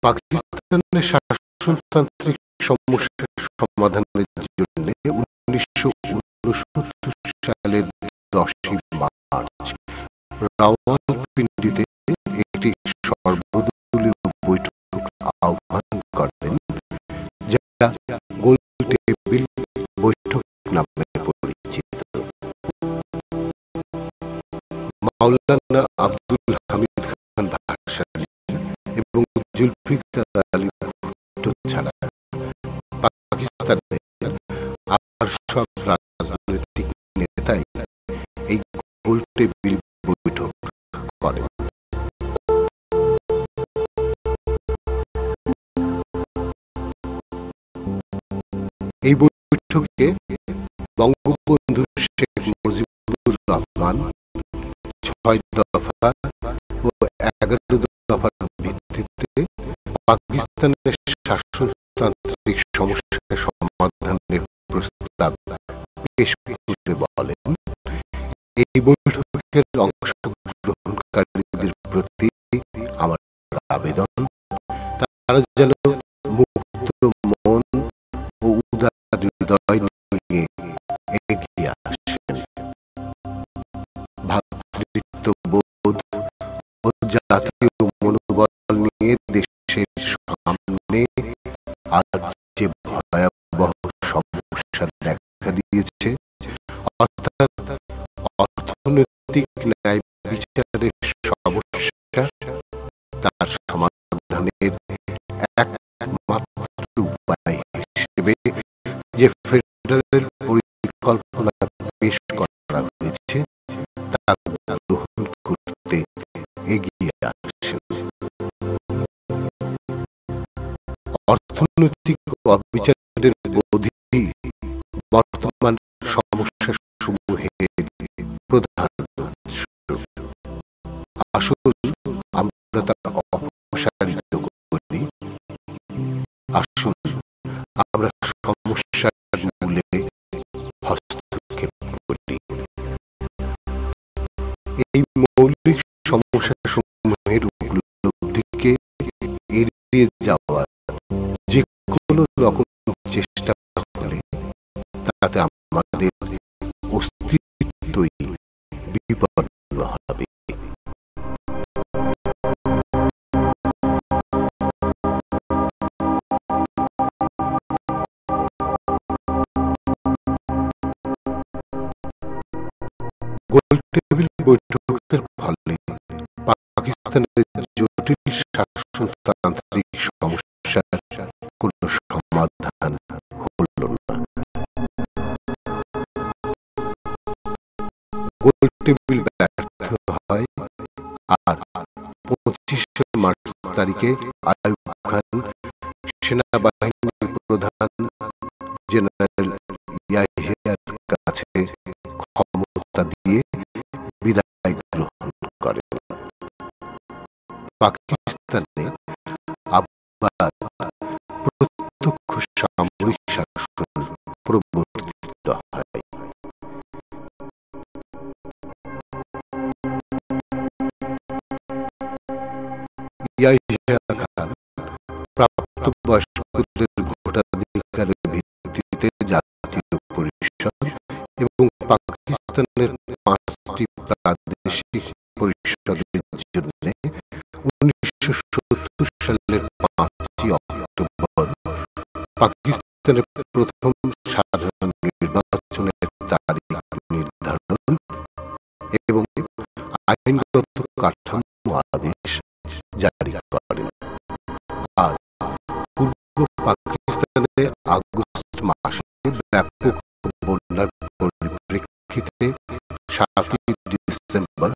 পাকিস্তানের শাসনতান্ত্রিক সমস্যার সমাধানের জন্য 1969 সালের 10ই মার্চ রাওয়ালপিন্ডিতে একটি সর্বদলীয় বৈঠক আহ্বান করেন, যা গোল টেবিল বৈঠক নামে পরিচিত। মাওলানা আব্দুল হামিদ খান ভাসানী এবং জুলফিকার আলী ভুট্টো ছাড়া পাকিস্তানের আর সব রাজনৈতিক নেতাই এই গোল টেবিল বৈঠক করেন। এই বৈঠকে বঙ্গবন্ধু শেখ মুজিবুর রহমান 6 দফা ও 11 দফার ভিত্তিতে পাকিস্তানের শাসনতান্ত্রিক সমস্যার সমাধানের প্রস্তাব পেশ করে বলেন, এই বৈঠকের অংশগ্রহণকারীদের প্রতি আমার আবেদন, তারা যেন মুক্ত মন ও উদার হৃদয় নিয়ে এগিয়ে আসেন। ভ্রাতৃত্ববোধ ও জাতীয় মনোবল নিয়ে দেশের সামনে আজ যে ভয়াবহ সমস্যা দেখা দিয়েছে, অর্থাৎ অর্থনৈতিক ন্যায় বিচারের সমস্যা, তার সমাধানের একমাত্র উপায় হিসেবে যে ফেডারেল পরিকল্পনা পেশ করা হয়েছে তা গ্রহণ করতে এগিয়ে আসেন। অর্থনৈতিক অবিচারের বোধই বর্তমান সমস্যা সমূহের প্রধান উৎস। আসুন আমরা তা অপসারিত করি। আসুন আমরা সমস্যার মূলে হস্তক্ষেপ করি। এই মৌলিক সমস্যা সমূহের উপলব্ধিকে এড়িয়ে যাওয়ার যে কোনো রকম চেষ্টা হলে তাতে আমাদের অস্তিত্বই বিপন্ন হবে। গোল টেবিল বৈঠকের ফলে পাকিস্তানের জটিল শাসনতান্ত্রিক সমস্যার কোনো সমাধান হল না। গোল টেবিল ব্যর্থ হয়, আর 25 মার্চ তারিখে আইয়ুব খান সেনাবাহিনীর প্রধান জেনারেল ইয়াহিয়ার কাছে ক্ষমতা দিয়ে বিদায় গ্রহণ করেন। পাকিস্তানে আবার প্রত্যক্ষ সামরিক শাসন প্রবর্তিত হয়। ইয়াহিয়া খান প্রাপ্তবয়স্কদের ভোটাধিকারের ভিত্তিতে জাতীয় পরিষদ এবং পাকিস্তানের 5টি প্রাদেশিক পরিষদের জন্য 1970 সালের 5ই অক্টোবর পাকিস্তানের প্রথম সাধারণ নির্বাচনের তারিখ নির্ধারণ এবং আইনগত কাঠামো আদেশ জারি করেন। আর পূর্ব পাকিস্তানে আগস্ট মাসে ব্যাপক বন্যার পরিপ্রেক্ষিতে 7ই ডিসেম্বর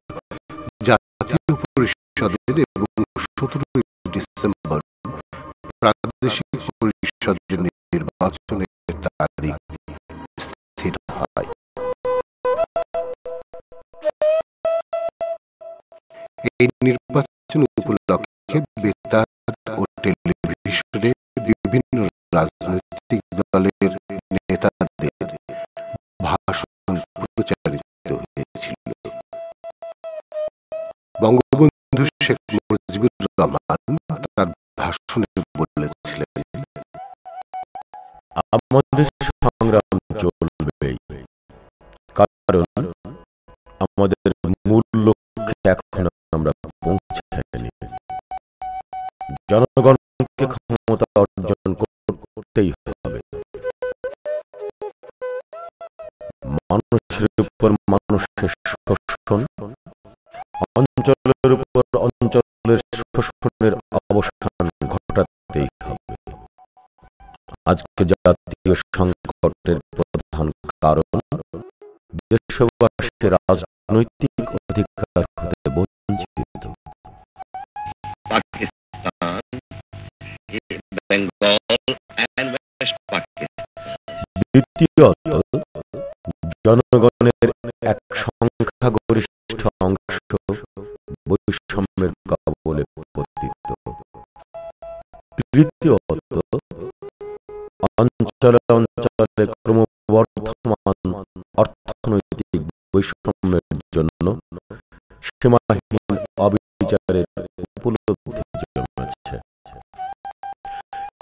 জাতীয় পরিষদের এবং 17ই ডিসেম্বর প্রাদেশিক পরিষদের নির্বাচনের তারিখ স্থির হয়। এই নির্বাচন উপলক্ষে বেতার ও টেলিভিশনে বিভিন্ন রাজনৈতিক দলের নেতাদের ভাষণ প্রচারিত হয়েছিল। বঙ্গবন্ধু শেখ মুজিবুর রহমান তার ভাষণ শুনে বলেছিলেন, আমাদের সংগ্রাম চলবেই, কারণ আমাদের মূল লক্ষ্যে এখনো আমরা পৌঁছাইনি। জনগণকে ক্ষমতা অর্জন করতেই হবে। মানুষের উপর মানুষের শোষণ, অঞ্চলের উপর অঞ্চলের শোষণের অবসান ঘটাতেই হবে। আজকে জাতীয় সংকটের প্রধান কারণ দেশবাসীর রাজনৈতিক অধিকার হতে বঞ্চিত। Pakistan, Bengal and West Pakistan. দ্বিতীয়ত, জনগণের এক সংখ্যাগরিষ্ঠ অংশ বৈষম্যের কবলে পতিত। তৃতীয়ত, অঞ্চলে অঞ্চলে ক্রমবর্ধমান অর্থনৈতিক বৈষম্যের জন্য সীমাহীন অবিচারের উপলব্ধি জন্মেছে।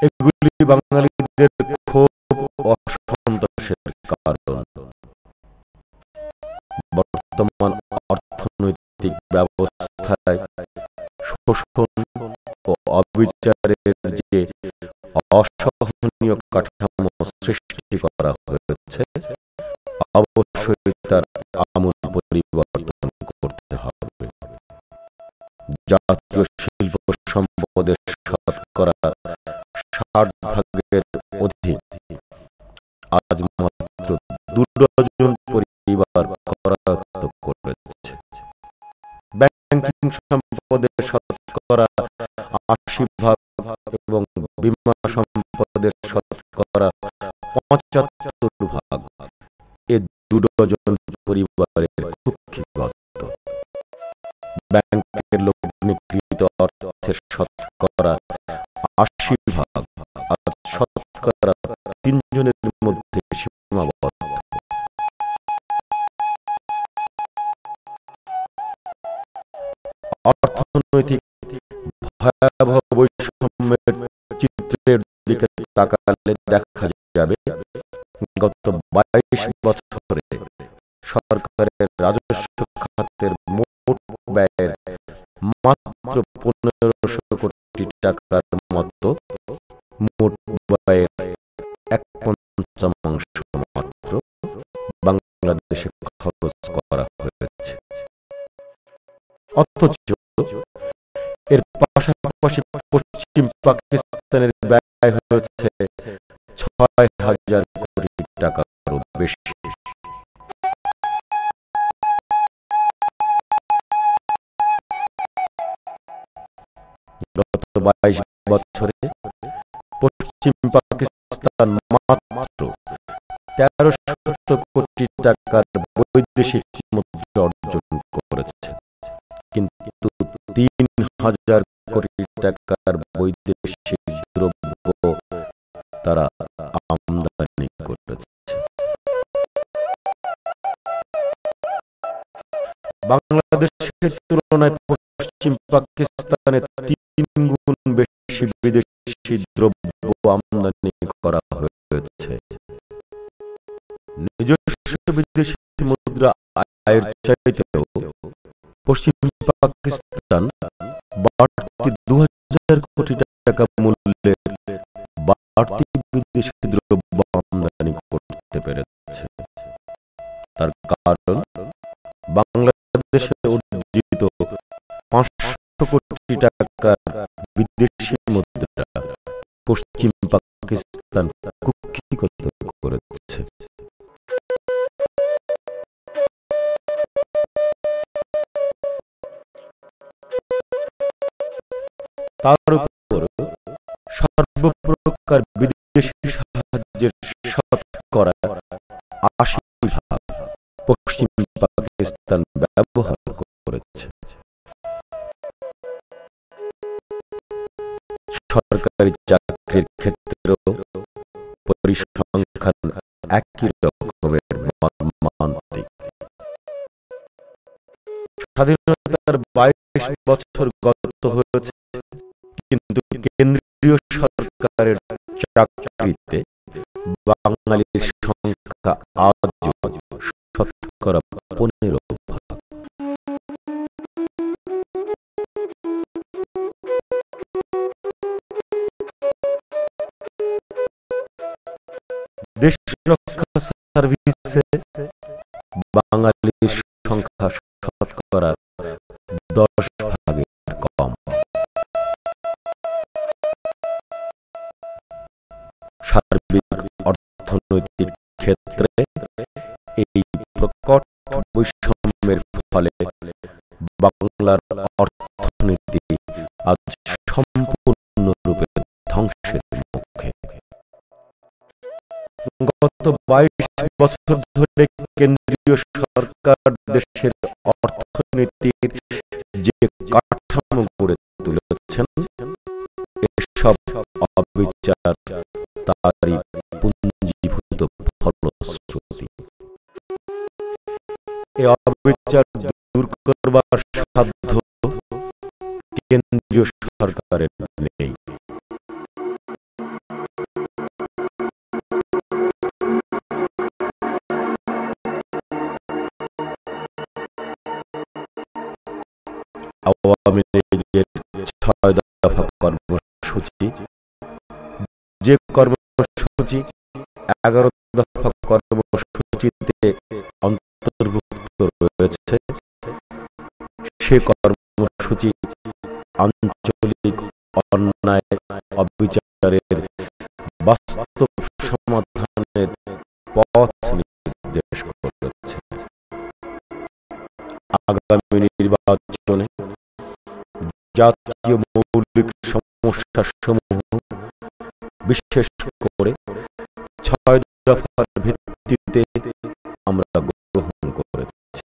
এগুলি বাঙালিদের ক্ষোভ ও অসন্তোষের কারণ। বর্তমান অর্থনৈতিক ব্যবস্থায় শোষণ ও অবিচারের যে অসহনীয় কাঠামো সৃষ্টি করা হয়েছে, অবশ্যই তার আমূল পরিবর্তন করতে হবে। জাতীয় শিল্প সম্পদের শতকরা 60% অধিক আজ মাত্র 2 ডজন পরিবার করায়ত্ত করেছে। ব্যাংকিং সম্পদের শতকরা 80% এবং বীমা সম্পদের শতকরা 75% এ 2 ডজন পরিবারের কুক্ষিগত। ব্যাংকের লগ্নিকৃত অর্থের শতকরা 80% আজ শতকরা 3 জনের মধ্যে সীমাবদ্ধ। অর্থনৈতিক ভয়াবহ বৈষম্যের চিত্রের দিকে তাকালে দেখা যাবে, গত 22 বছরে সরকারের রাজস্ব খাতের মোট ব্যয়ের মাত্র 1500 কোটি টাকার মতো মোট ব্যয়ের 1/5 মাত্র বাংলাদেশে খরচ করা হয়েছে। অথচ এর পাশাপাশি পশ্চিম পাকিস্তানের ব্যয় হয়েছে 6000 কোটি টাকারও বেশি। গত 22 বছরে পশ্চিম পাকিস্তান মাত্র 1300 কোটি টাকার বৈদেশিক মুদ্রা অর্জন করেছে, কিন্তু 3000 কোটি টাকার বৈদেশিক দ্রব্য তারা আমদানি করেছে। বাংলাদেশের তুলনায় পশ্চিম পাকিস্তানে 3 গুণ বেশি বিদেশি দ্রব্য আমদানি করা হয়েছে। নিজস্ব বিদেশি মুদ্রা আয়ের চাইতেও পশ্চিম পাকিস্তান বাড়তি 2000 কোটি টাকা মূল্যের বাড়তি বিদেশি দ্রব্য আমদানি করতে পেরেছে। তার কারণ বাংলাদেশে অর্জিত 500 কোটি টাকার বিদেশি মুদ্রা পশ্চিম পাকিস্তান কুক্ষিগত করেছে। তার উপর সর্বপ্রকার বিদেশি সাহায্যের শতকরা 80% পশ্চিম পাকিস্তান ব্যবহার করেছে। সরকারি চাকরির ক্ষেত্রেও পরিসংখ্যান একই রকমের মর্মান্তিক। স্বাধীনতার 22 বছর গত হয়েছে, কিন্তু কেন্দ্রীয় কেন্দ্রীয় সরকারের চাকরিতে বাঙালির সংখ্যা আজও শতকরা 15%। দেশ রক্ষা সার্ভিসে বাঙালির সংখ্যা শতকরা 10% কম। সার্বিক অর্থনৈতিক ক্ষেত্রে এই প্রকট বৈষম্যের ফলে বাংলার অর্থনীতি আজ সম্পূর্ণরূপে ধ্বংসের মুখে। গত 22 বছর ধরে কেন্দ্রীয় সরকার দেশের অর্থনীতির যে কাঠামো গড়ে তুলেছেন, এসব অবিচার তারই পুঞ্জীভূত ফলশ্রুতি। এই অবিচার দূর করবার সাধ্য কেন্দ্রীয় সরকারের নেই। আওয়ামী লীগের 6 দফা কর্মসূচি, যে কর্মসূচি 11 দফা কর্মসূচিতে অন্তর্ভুক্ত রয়েছে, সে কর্মসূচি আঞ্চলিক অন্যায় অবিচারের বাস্তব সমাধানের পথ নির্দেশ করেছে। আগামী নির্বাচনে জাতীয় মৌলিক সমস্যাসমূহ, বিশেষ করে 6 দফার ভিত্তিতে আমরা গ্রহণ করেছি।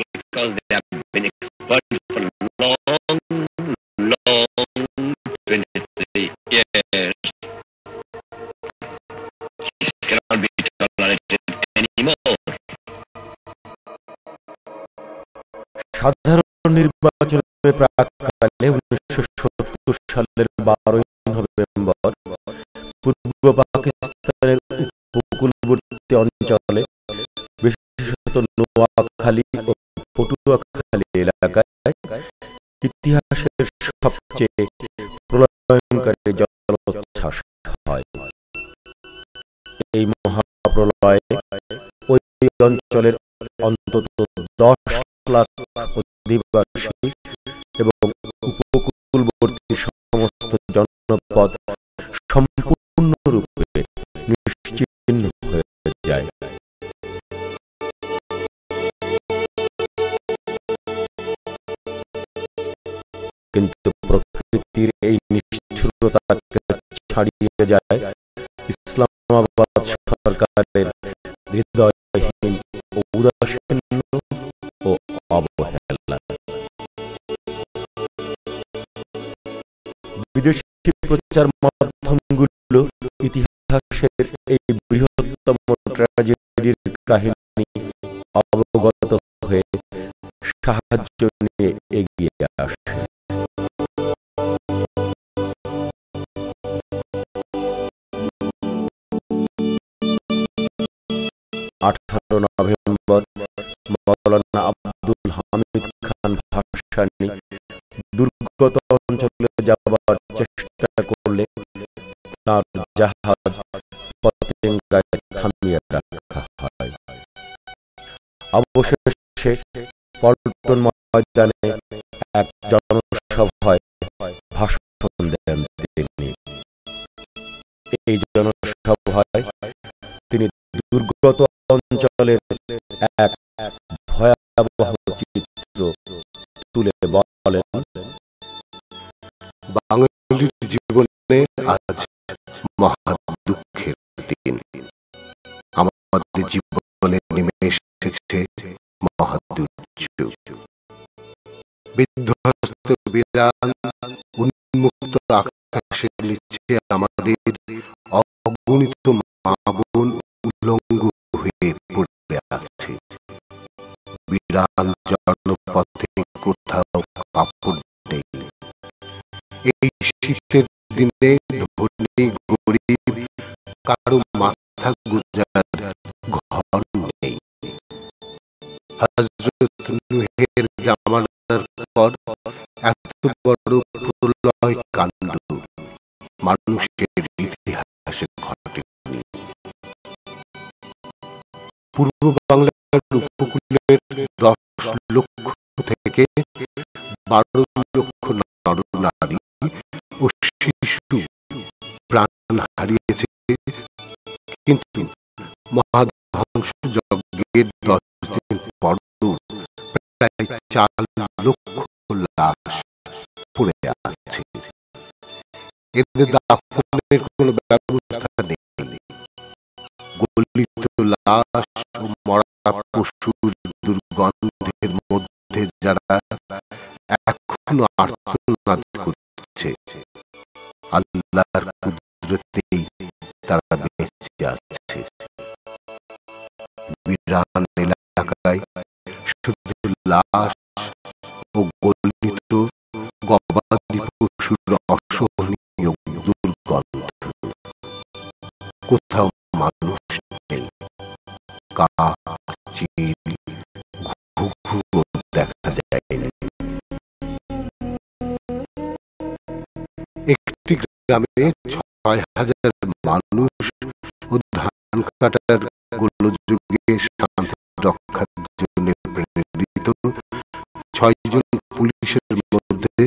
Because they have been exploited for long, 23 years. It cannot be tolerated anymore. সাধারণ নির্বাচনের প্রাক্কালে 1970 সালের 12 নভেম্বর পূর্ব পাকিস্তানের উপকূলবর্তী অঞ্চলে, বিশেষত নোয়াখালী ও পটুয়াখালী এলাকায় ইতিহাসের সবচেয়ে প্রলয়ঙ্কারী জলোচ্ছ্বাস হয়। এই মহাপ্রলয়ে ওই অঞ্চলের অন্তত 10 লাখ অধিবাসী এবং উপকূলবর্তী সমস্ত জনপদ সম্পূর্ণরূপে নিশ্চিহ্ন হয়ে যায়। কিন্তু প্রকৃতির এই নিষ্ঠুরতাকে ছাড়িয়ে যায় ইসলামাবাদ সরকারের হৃদয়হীন ও উদাসীন্য ও অবহেলা। বিদেশি প্রচার মাধ্যমগুলো ইতিহাসের এই বৃহত্তম ট্র্যাজেডির কাহিনী অবগত হয়ে সাহায্য নিয়ে এগিয়ে আসে। 18 নভেম্বর মাওলানা আব্দুল হামিদ খান ভাসানী দুর্গত অঞ্চলে যাবার চেষ্টা করলে তার জাহাজ পতেঙ্গায় থামিয়ে রাখা হয়। অবশেষে পল্টন ময়দানে এক জনসভায় ভাষণ দেন তিনি। এই জনসভায় তিনি দুর্গত অঞ্চলের এক ভয়াবহ চিত্র তুলে বলেন, বাঙালির জীবনে আজ মহা দুঃখের দিন। আমাদের জীবনে নেমে এসেছে মহা দুর্যোগ। বিধ্বস্ত বিরান উন্মুক্ত আকাশের নিচে আমাদের অগণিত মা বোন উলঙ্গ হয়ে পড়ে আছে। বিরান জনপথে কোথাও কাপড় নেই। এই শীতের দিনে ধনী গরিব কারো মাথা গুজার ঘর নেই। হযরত নূহের জামানার পর এত বড় প্রলয় কাণ্ড মানুষের ইতিহাসে ঘটেনি। পূর্ব বাংলার উপকূলের 10 লক্ষ থেকে 12 লক্ষ নরনারী ও শিশু প্রাণ হারিয়েছে, কিন্তু মহাধ্বংস যজ্ঞের 10 দিন পরও প্রায় 4 লক্ষ লাশ পড়ে আছে। এদের দাফনের কোনো ব্যবস্থা নেই। গলিত লাশ ও মরা পশুর দুর্গন্ধের মধ্যে যারা এখনো আর্তনাদ করছে, আল্লাহর কুদরতেই তারা বেঁচে আছে। বিরান এলাকায় শুধু লাশ ও গলিত গবাদি পশুর অসহনীয় দুর্গন্ধ। কোথাও মানুষ নেই, কাক চিল ঘুঘু দেখা যায়নি। একটি গ্রামে 6,000 মানুষ ও ধান কাটার গোলযোগে শান্তি রক্ষার জন্য প্রেরিত 6 জন পুলিশের মধ্যে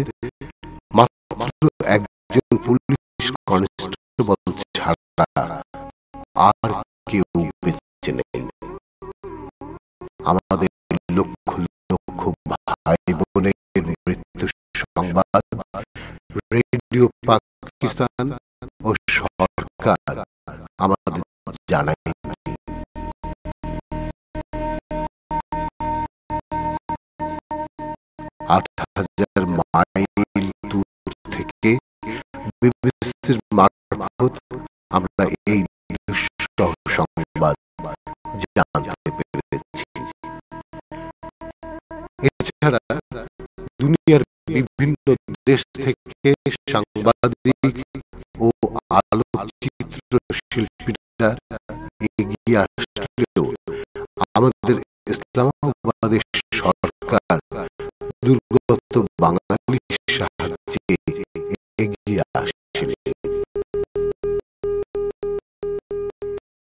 মাত্র একজন পুলিশ কনস্টেবল ছাড়া আর কেউ বেঁচে নেই। আমাদের লক্ষ লক্ষ ভাই বোনের মৃত্যু সংবাদ রেডিও পাকিস্তান ও সরকার আমাদের জানায়নি। 8,000 মাইল দূর থেকে বিবিসির মারফত আমরা এই দুঃসহ সংবাদ জানতে পেরেছি। এছাড়া দুনিয়ার বিভিন্ন দেশ থেকে সাংবাদিক ও আলোকচিত্র শিল্পীরা এগিয়ে আসলেও আমাদের ইসলামাবাদের সরকার দুর্গত বাঙালির সাহায্যে এগিয়ে আসেনি।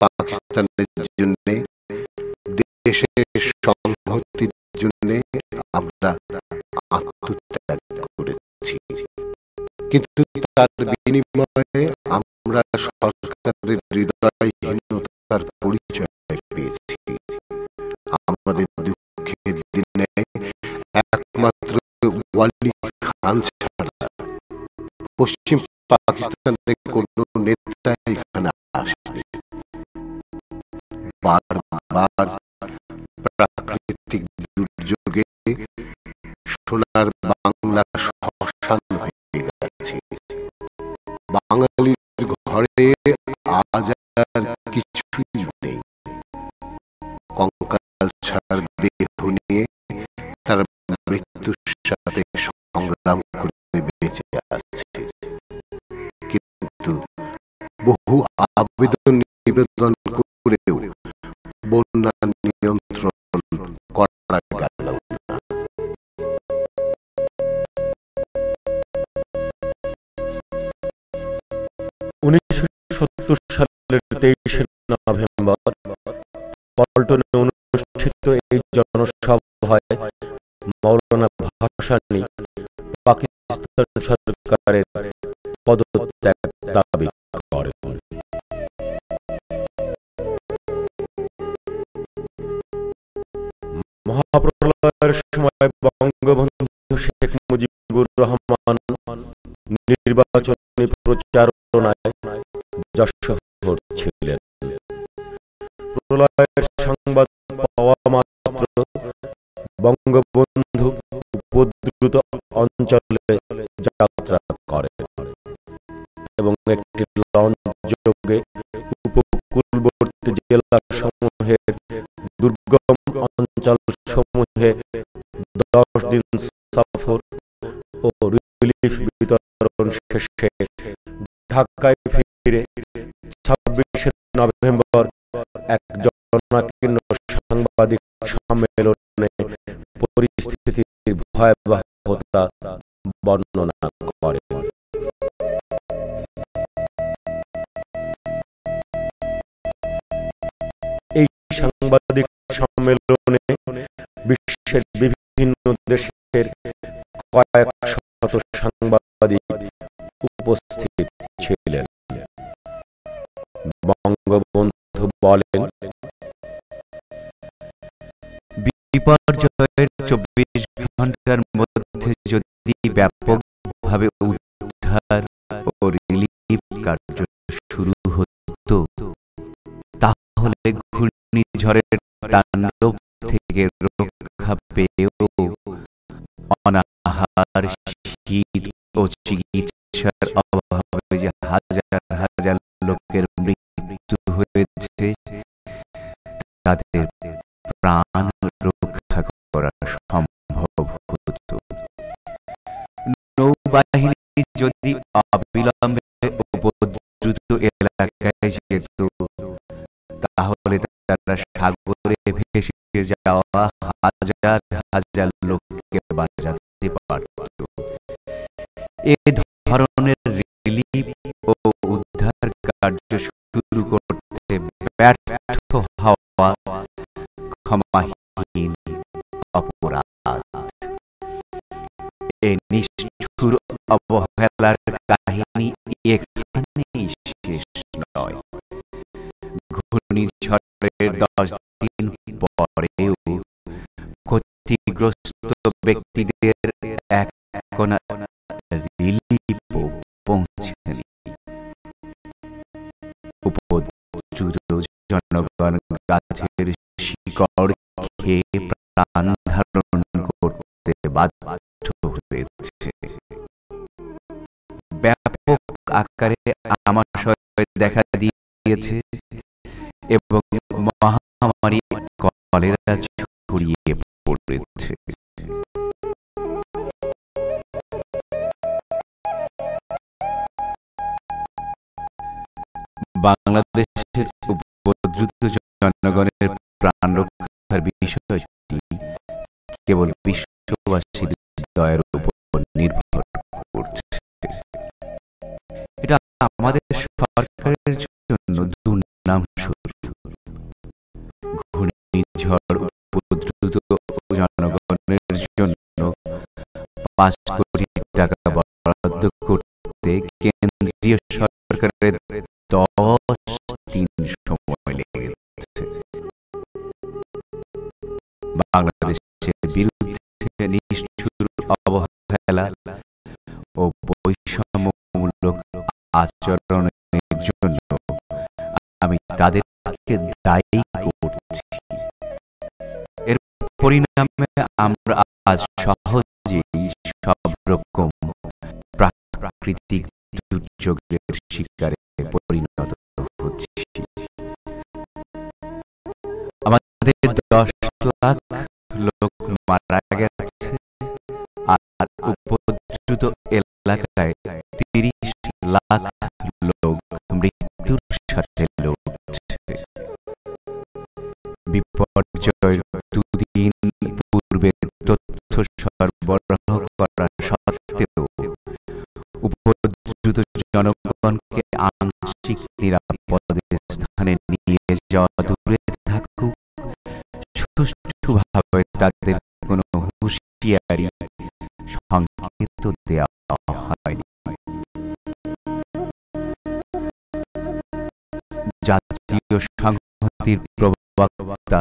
পাকিস্তানের জন্য, দেশের সংহতির জন্য আমরা আত্মত্যাগ করেছি, কিন্তু তার বিনিময়ে আমরা সরকারের হৃদয়হীনতার পরিচয় পেয়েছি। আমাদের দুঃখের দিনে একমাত্র ওয়ালি খান ছাড়া পশ্চিম পাকিস্তানের কোন নেতা এখানে আসেনি। বারবার প্রাকৃতিক দুর্যোগে সোনার বাংলা শ্মশান হয়ে গেছে। বাঙালির ঘরে আজ আর কিছুই নেই। কঙ্কাল ছাড়ার দেহ নিয়ে তার মৃত্যুর সাথে সংগ্রাম করে বেঁচে আছে, কিন্তু বহু আবেদন নিবেদন করেও বন্যা নিয়ন্ত্রণ করা গেল না। 1970 সালের 23 নভেম্বর পল্টনে অনুষ্ঠিত এই জনসভায় মাওলানা ভাসানী পাকিস্তান সরকারের পদত্যাগ দাবি করেন। মহাপ্রলয়ের সময় বঙ্গবন্ধু শেখ মুজিবুর রহমান নির্বাচনী প্রচারণায় যশোহর ছিলেন। প্রলয়ের সংবাদ পাওয়া মাত্র বঙ্গবন্ধু উপদ্রুত অঞ্চলে যাত্রা করেন এবং একটি লঞ্চ যোগে উপকূলবর্তী জেলা সমূহের দুর্গম অঞ্চল সমূহে 10 দিন সফর ও রিলিফ বিতরণ শেষে ঢাকায় ফিরে 26শে নভেম্বর এক জনাকীর্ণ সাংবাদিক সম্মেলনে পরিস্থিতির ভয়াবহতা বর্ণনা করেন। এই সাংবাদিক সম্মেলনে বিশ্বের বিভিন্ন দেশের কয়েক শত সাংবাদিক উপস্থিত ছিলেন। বঙ্গবন্ধু বলেন, বিপর্যয়ের 24 ঘন্টার মধ্যে যদি ব্যাপকভাবে উদ্ধার ও রিলিফ কার্য শুরু হতো, তাহলে ঘূর্ণিঝড়ের তাণ্ডব থেকে রক্ষা পেয়েও অনাহার, শীত ও চিকিৎসার অভাবে যে হাজার হাজার লোকের মৃত্যু হয়েছে, তাদের প্রাণ রক্ষা করা সম্ভব হতো। নৌবাহিনী যদি অবিলম্বে উপদ্রুত এলাকায় যেত, তাহলে তারা সাগরে ভেসে যাওয়া হাজার হাজার লোককে বাঁচাতে পারত। এ ধরনের রিলিফ ও উদ্ধার কার্য শুরু করতে ব্যর্থ হওয়া ক্ষমাহীন অপরাধ। এ নিষ্ঠুর অবহেলার কাহিনী এখানেই শেষ নয়। ঘূর্ণিঝড়ের 10 দিন পরেও ক্ষতিগ্রস্ত ব্যক্তিদের এক কোনা রিলিফও পৌঁছেনি। উপদ্রুত জনগণ গাছের শিকড় খেয়ে প্রাণ ধারণ করতে বাধ্য হয়েছে। ব্যাপক আকারে আমাশয় দেখা দিয়েছে এবং মহামারী কলেরা ছড়িয়ে পড়েছে। বাংলাদেশের উপদ্রুত জনগণের প্রাণ রক্ষার বিষয়টি কেবল বিশ্ববাসীর দয়ার উপর নির্ভর করছে। এটা আমাদের সরকারের জন্য দুর্নাম শুরু। ঘূর্ণিঝড় উপদ্রুত জনগণের জন্য 5 কোটি টাকা বরাদ্দ করতে কেন্দ্রীয় সরকারের 10 দিন সময় লেগেছে। বাংলাদেশের বিরুদ্ধে নিষ্ঠুর অবহেলা ও বৈষম্যমূলক আচরণের জন্য আমি তাদেরকে দায়ী করছি। এর পরিণামে আমরা আজ সহজেই সব রকম প্রাকৃতিক দুর্যোগের শিকারে পরিণত হচ্ছি। আমাদের 10 লাখ লোক মারা গেছে, আর উপদ্রুত এলাকায় 30 লাখ লোক মৃত্যুর সাথে লড়ছে। বিপর্যয়ের 2 দিন পূর্বে তথ্য সরবরাহ করা সত্ত্বেও উপদ্রুত জনগণকে আংশিক নিরাপদ স্থানে নিয়ে যাওয়া দূরে থাকুক, সুষ্ঠুভাবে তাদের কোনো হুঁশিয়ারি সংকেত দেওয়া হয়নি। জাতীয় সংহতির প্রবক্তা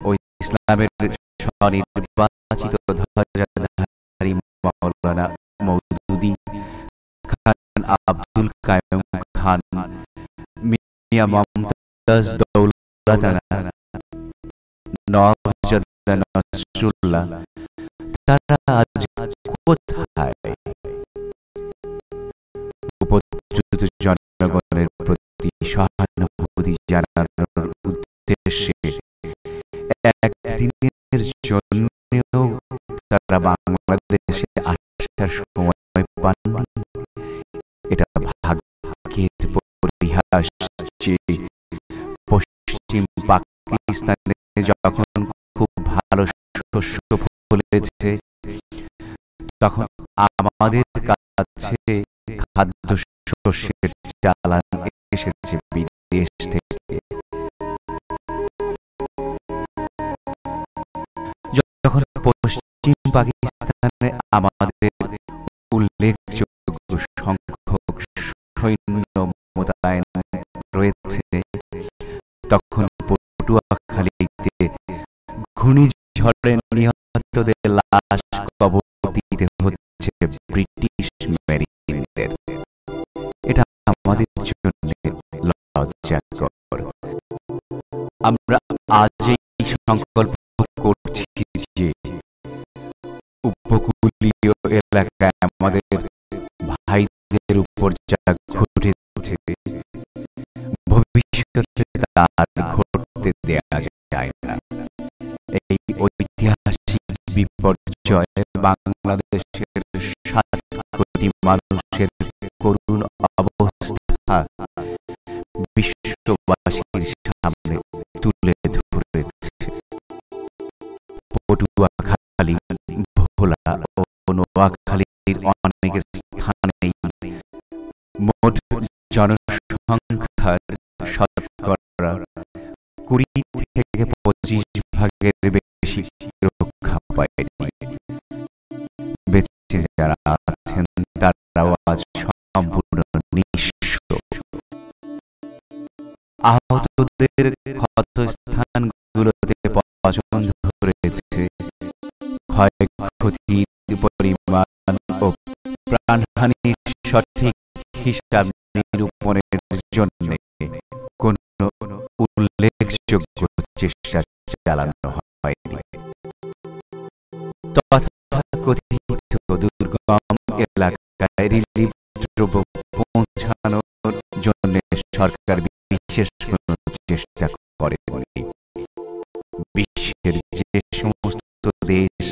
ও ইসলামের স্বনির্বাচিত ধ্বজাধারী মাওলানা মওদুদী খান আব্দুল কায়ুম খান, মিয়া মমতাজ দৌলতানা, নওয়াবজাদা নসরুল্লাহ, তারা আজ কোথায়? উপদ্রুত জনগণের প্রতি সহানুভূতি জানানোর উদ্দেশ্যে একদিনের জন্যও তারা বাংলাদেশে আসার সময় পাননি। এটা ভাগ্য পশ্চিম পাকিস্তানে যখন খুব ভালো শস্য ফলেছে, তখন আমাদের কাছে খাদ্য শস্যের চালান এসেছে বিদেশ থেকে। যখন পশ্চিম পাকিস্তানে আমাদের উল্লেখযোগ্য সংখ্যক সৈন্য মোতায়েন রয়েছে, তখন পটুয়াখালীতে ঘূর্ণিঝড়ে নিহতদের লাশ কবর দিতে হচ্ছে ব্রিটিশ মেরিনদের। এটা আমাদের জন্য লজ্জাকর। আমরা আজ এই সংকল্প করছি যে উপকূলীয় এলাকায় আমাদের ভাইদের উপর যা ঘটেছে, ভবিষ্যতে তার ঘটতে দেয়া যায় না। এই ঐতিহাসিক বিপর্যয় বাংলাদেশের 7 কোটি মানুষের করুণ অবস্থা বিশ্ববাসীর সামনে তুলে ধরেছে। পটুয়াখালী, ভোলা ও নোয়াখালীর অনেক স্থানেই মোট জনসংখ্যার শতকরা 20 থেকে 25 ভাগের বেশি রক্ষা পায়নি। বেঁচে যারা আছেন তারাও আজ সম্পূর্ণ নিঃস্ব। আহতদের ক্ষত স্থানগুলোতে পচন ধরেছে। ক্ষয়ক্ষতির পরিমাণ ও প্রাণহানির সঠিক হিসাব নিরূপণের জন্য কোন উল্লেখযোগ্য চেষ্টা চালানো হয়নি। তথাকথিত দুর্গম এলাকায় রিলিফ দ্রব্য পৌঁছানোর জন্য সরকার বিশেষ কোনো চেষ্টা করেনি। বিশ্বের যে সমস্ত দেশ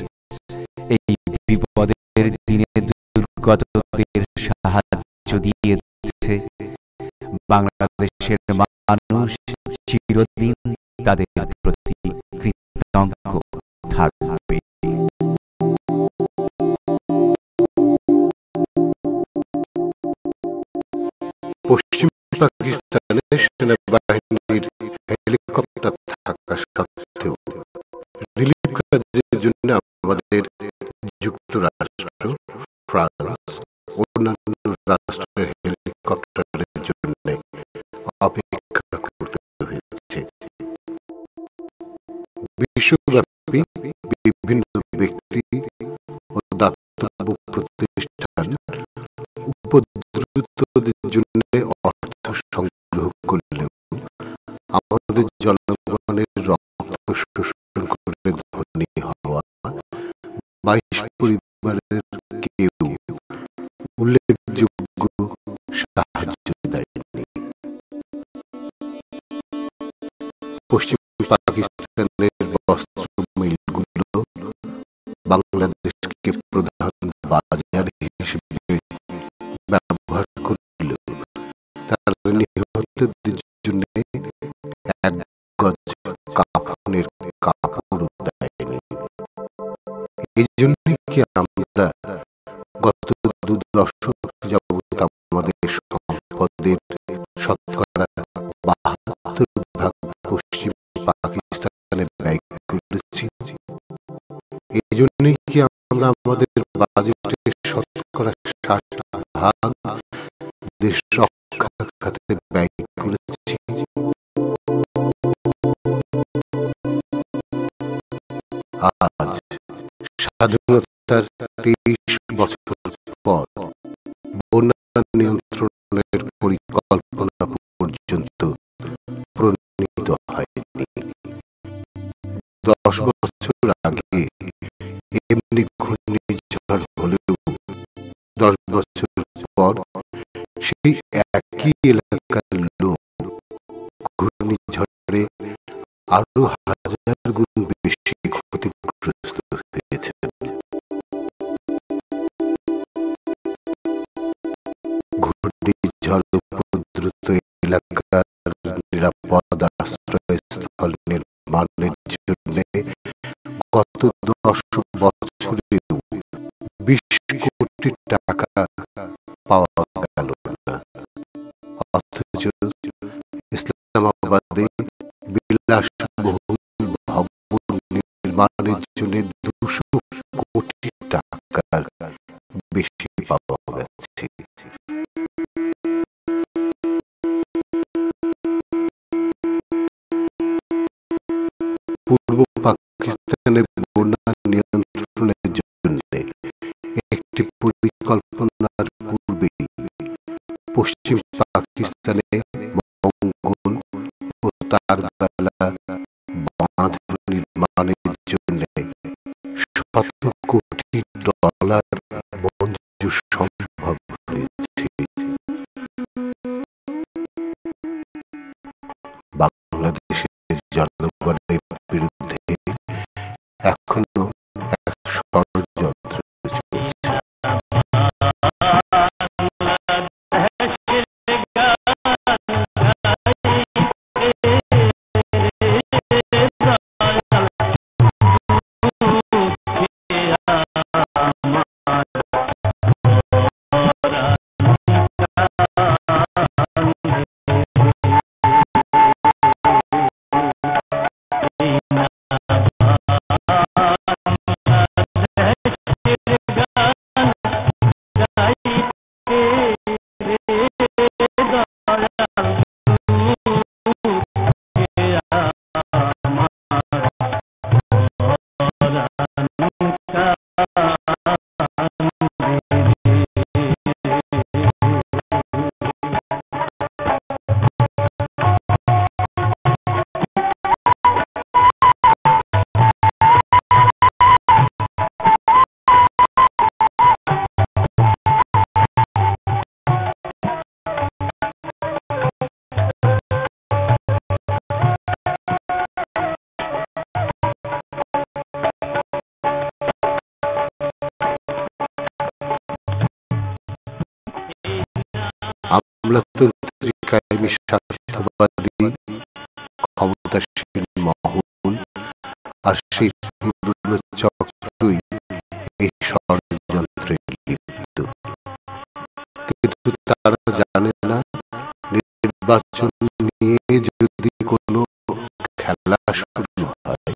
এই বিপদের দিনে দুর্গতদের সাহায্য দিয়েছে, বাংলাদেশের মানুষ চিরদিন তাদের প্রতি কৃতজ্ঞ থাকবে। পশ্চিম পাকিস্তানে সেনাবাহিনীর হেলিকপ্টার থাকা সত্ত্বেও রিলিফ কাজের জন্য আমাদের যুক্তরাষ্ট্র, ফ্রান্স, অন্যান্য রাষ্ট্রের হেলিকপ্টারের জন্য অপেক্ষা করতে হয়েছে। বিশ্বব্যাপী বিভিন্ন ব্যক্তি ও দাতব্য প্রতিষ্ঠান উপদ্রুতদের জন্য অর্থ সংগ্রহ করলেও আমাদের জনগণের রক্ত শোষণ করে ধনী হওয়া 22 পরিবারের কেউ উল্লেখযোগ্য সাহায্য দেয়নি। পশ্চিম পাকিস্তানের বস্ত্র মিলগুলো বাংলাদেশকে প্রধান বাজার হিসেবে ব্যবহার করলেও তারা নিহতদের জন্য 1 গজ কাফনের কাপড় দেয়নি। এই জন্য কি আমরা গত 2 দশক যাবৎ আমাদের সম্পদের শতকরা 72 ভাগ পশ্চিম পাকিস্তানে ব্যয় করেছি? এই জন্যই কি আমরা আমাদের বাজেটের শতকরা 60 ভাগ দেশ রক্ষা খাতে ব্যয় করেছি? আজ স্বাধীনতার 23 বছর পর বন্যা নিয়ন্ত্রণের পরিকল্পনা পর্যন্ত প্রণীত হয়নি। 10 বছর আগে এমনি ঘূর্ণিঝড় হলেও 10 বছর পর সেই একই এলাকার লোক ঘূর্ণিঝড়ে আরো 1000 গুণ বেশি ক্ষতিগ্রস্ত হয়েছে। ঘূর্ণিঝড় উপদ্রুত এলাকার নিরাপদ আশ্রয় স্থল নির্মাণের জন্য গত 10 বছরে 20 কোটি টাকা পাওয়া গেল না, অথচ ইসলামাবাদে বিলাসবহুল ভবন নির্মাণের জন্য 200 কোটি টাকার বেশি পাওয়া গেছে। পূর্ব পাকিস্তানের বন্যা নিয়ন্ত্রণের জন্য একটি পরিকল্পনার পূর্বে পশ্চিম পাকিস্তানে মঙ্গল ও তার বেলা বাঁধ নির্মাণের জন্য $100 কোটি মঞ্জুর সম্ভব হয়েছে। বাংলাদেশের জনগণের বিরুদ্ধে এখনো এক ষড়যন্ত্র চলছে। আমলাতান্ত্রিক কায়েমি স্বার্থবাদী ক্ষমতাসীন মহল আর সেই পুরনো চক্রই এই ষড়যন্ত্রে লিপ্ত, কিন্তু তারা জানে না নির্বাচন নিয়ে যদি কোনো খেলা শুরু হয়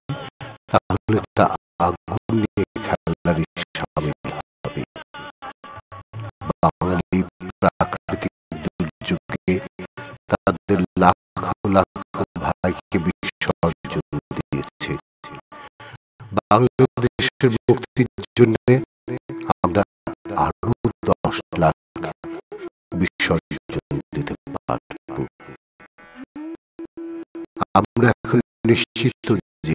তাহলে তা আগুন নিয়ে খেলার সামিল হবে। বাঙালি প্রাকৃতিক দুর্যোগে তাদের লাখ লাখ ভাইকে বিসর্জন দিয়েছে। বাংলাদেশের মুক্তির জন্য আমরা আরো 10 লাখ বিসর্জন দিতে পারব। আমরা এখন নিশ্চিত যে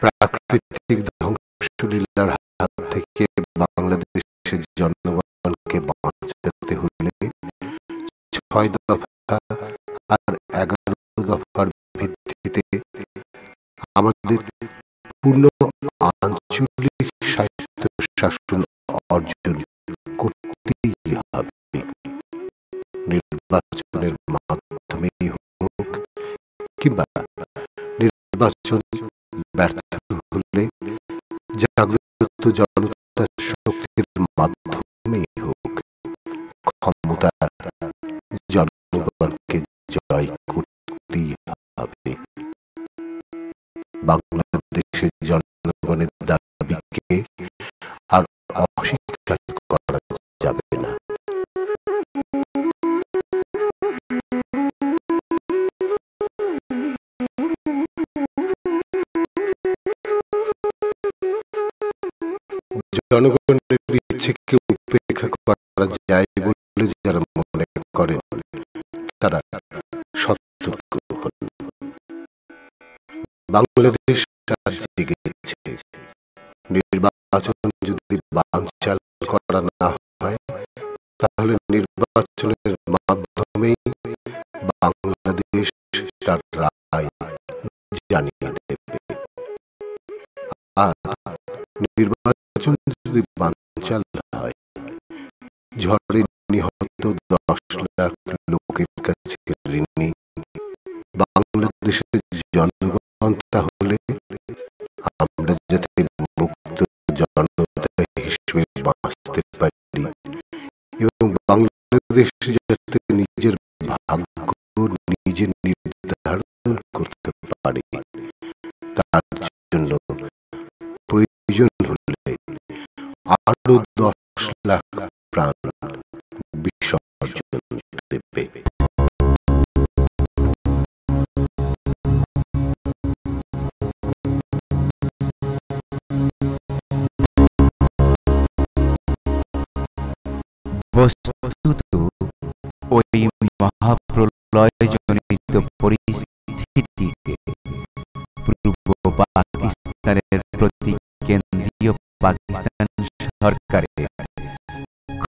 প্রাকৃতিক ধ্বংসলীলার হাত থেকে বাংলাদেশের জনগণকে বাঁচাতে হলে 6 দফা আর 11 দফার ভিত্তিতে আমাদের পূর্ণ আঞ্চলিক স্বায়ত্ত শাসন অর্জন করতেই হবে। নির্বাচনের মাধ্যমেই হোক কিংবা নির্বাচন ব্যর্থ হলে জাগ্রত জনতার শক্তির মাধ্যমেই হোক ক্ষমতা জনগণকে জয় করতেই হবে। বাংলাদেশের জনগণের দাবিকে আর অস্বীকার করা যাবে না। জনগণের ইচ্ছেকে উপেক্ষা করা যায় বলে যারা মনে করেন তারা সতর্ক হন। বাংলাদেশ জেগেছে। নির্বাচন যদি বানচাল করা না হয় তাহলে নির্বাচনের মাধ্যমেই বাংলাদেশ তার রায় জানিয়ে দেবে। আর নির্বাচন যদি বানচাল হয় ঝড়ে নিহত 10 লাখ লোকের কাছে ঋণী বাংলাদেশ বাংলাদেশের জনগণ তাহলে আমরা যাতে মুক্ত জনতা হিসেবে বাঁচতে পারি এবং বাংলাদেশ যাতে নিজের ভাগ্য নিজে নির্ধারণ করতে পারে, তার জন্য প্রয়োজন হলে আরো 10 লাখ প্রাণ বিসর্জন দেবে। বস্তুত ওই মহাপ্রলয়জনিত পরিস্থিতিতে পূর্ব পাকিস্তানের প্রতি কেন্দ্রীয় পাকিস্তান সরকারের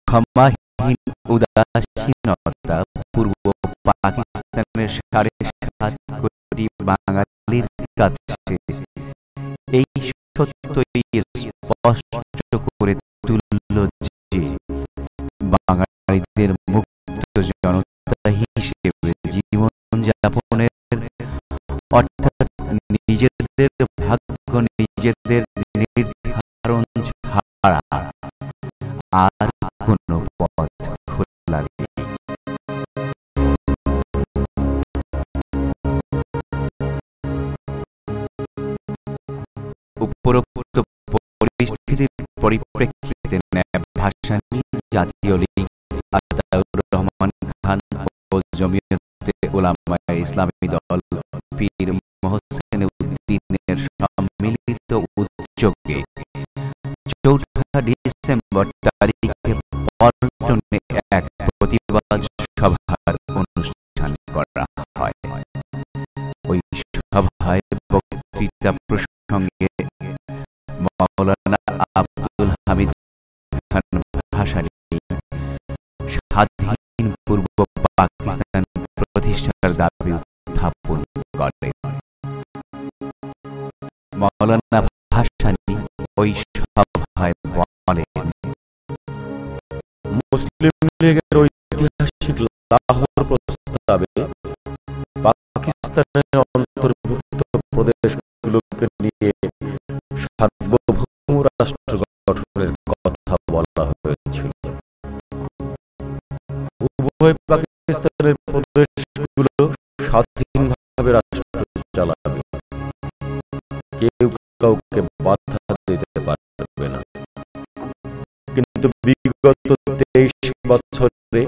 ক্ষমাহীন উদাসীনতা পূর্ব পাকিস্তানের 7.5 কোটি বাঙালির কাছে এই সত্যই স্পষ্ট করে তুলল যে বাঙালিদের মুক্ত জনতা হিসেবে জীবনযাপনের অর্থাৎ নিজেদের ভাগ্য নিজেদের নির্ধারণ ছাড়া আর কোনো পথ খোলা নেই। উপরোক্ত পরিস্থিতির পরিপ্রেক্ষিতে ভাসানী জাতীয় লীগ, আতাউর রহমান খান ও জমিয়তে উলামায়ে ইসলামী দল পীর মোহসেন উদ্দিনের সম্মিলিত উদ্যোগে 4 ডিসেম্বর তারিখে পল্টনে এক প্রতিবাদ সভার অনুষ্ঠান করা হয়। ওই সভায় বক্তৃতা প্রসঙ্গে মাওলানা আব্দুল হামিদ খান ভাসানী স্বাধীন পূর্ব পাকিস্তান প্রতিষ্ঠার দাবি উত্থাপন করেন। মাওলানা ভাসানী ওই সভায় বলেন, মুসলিম লীগের ঐতিহাসিক লাহোর প্রস্তাবে পাকিস্তানের অন্তর্ভুক্ত প্রদেশগুলোকে নিয়ে সার্বভৌম রাষ্ট্র গঠনের কথা বলা হয়েছিল। উভয় পাকিস্তানের প্রদেশগুলো স্বাধীনভাবে রাষ্ট্র চালাবে, কেউ কাউকে বাধা দিতে পারবে না। কিন্তু বিগত 23 বছরে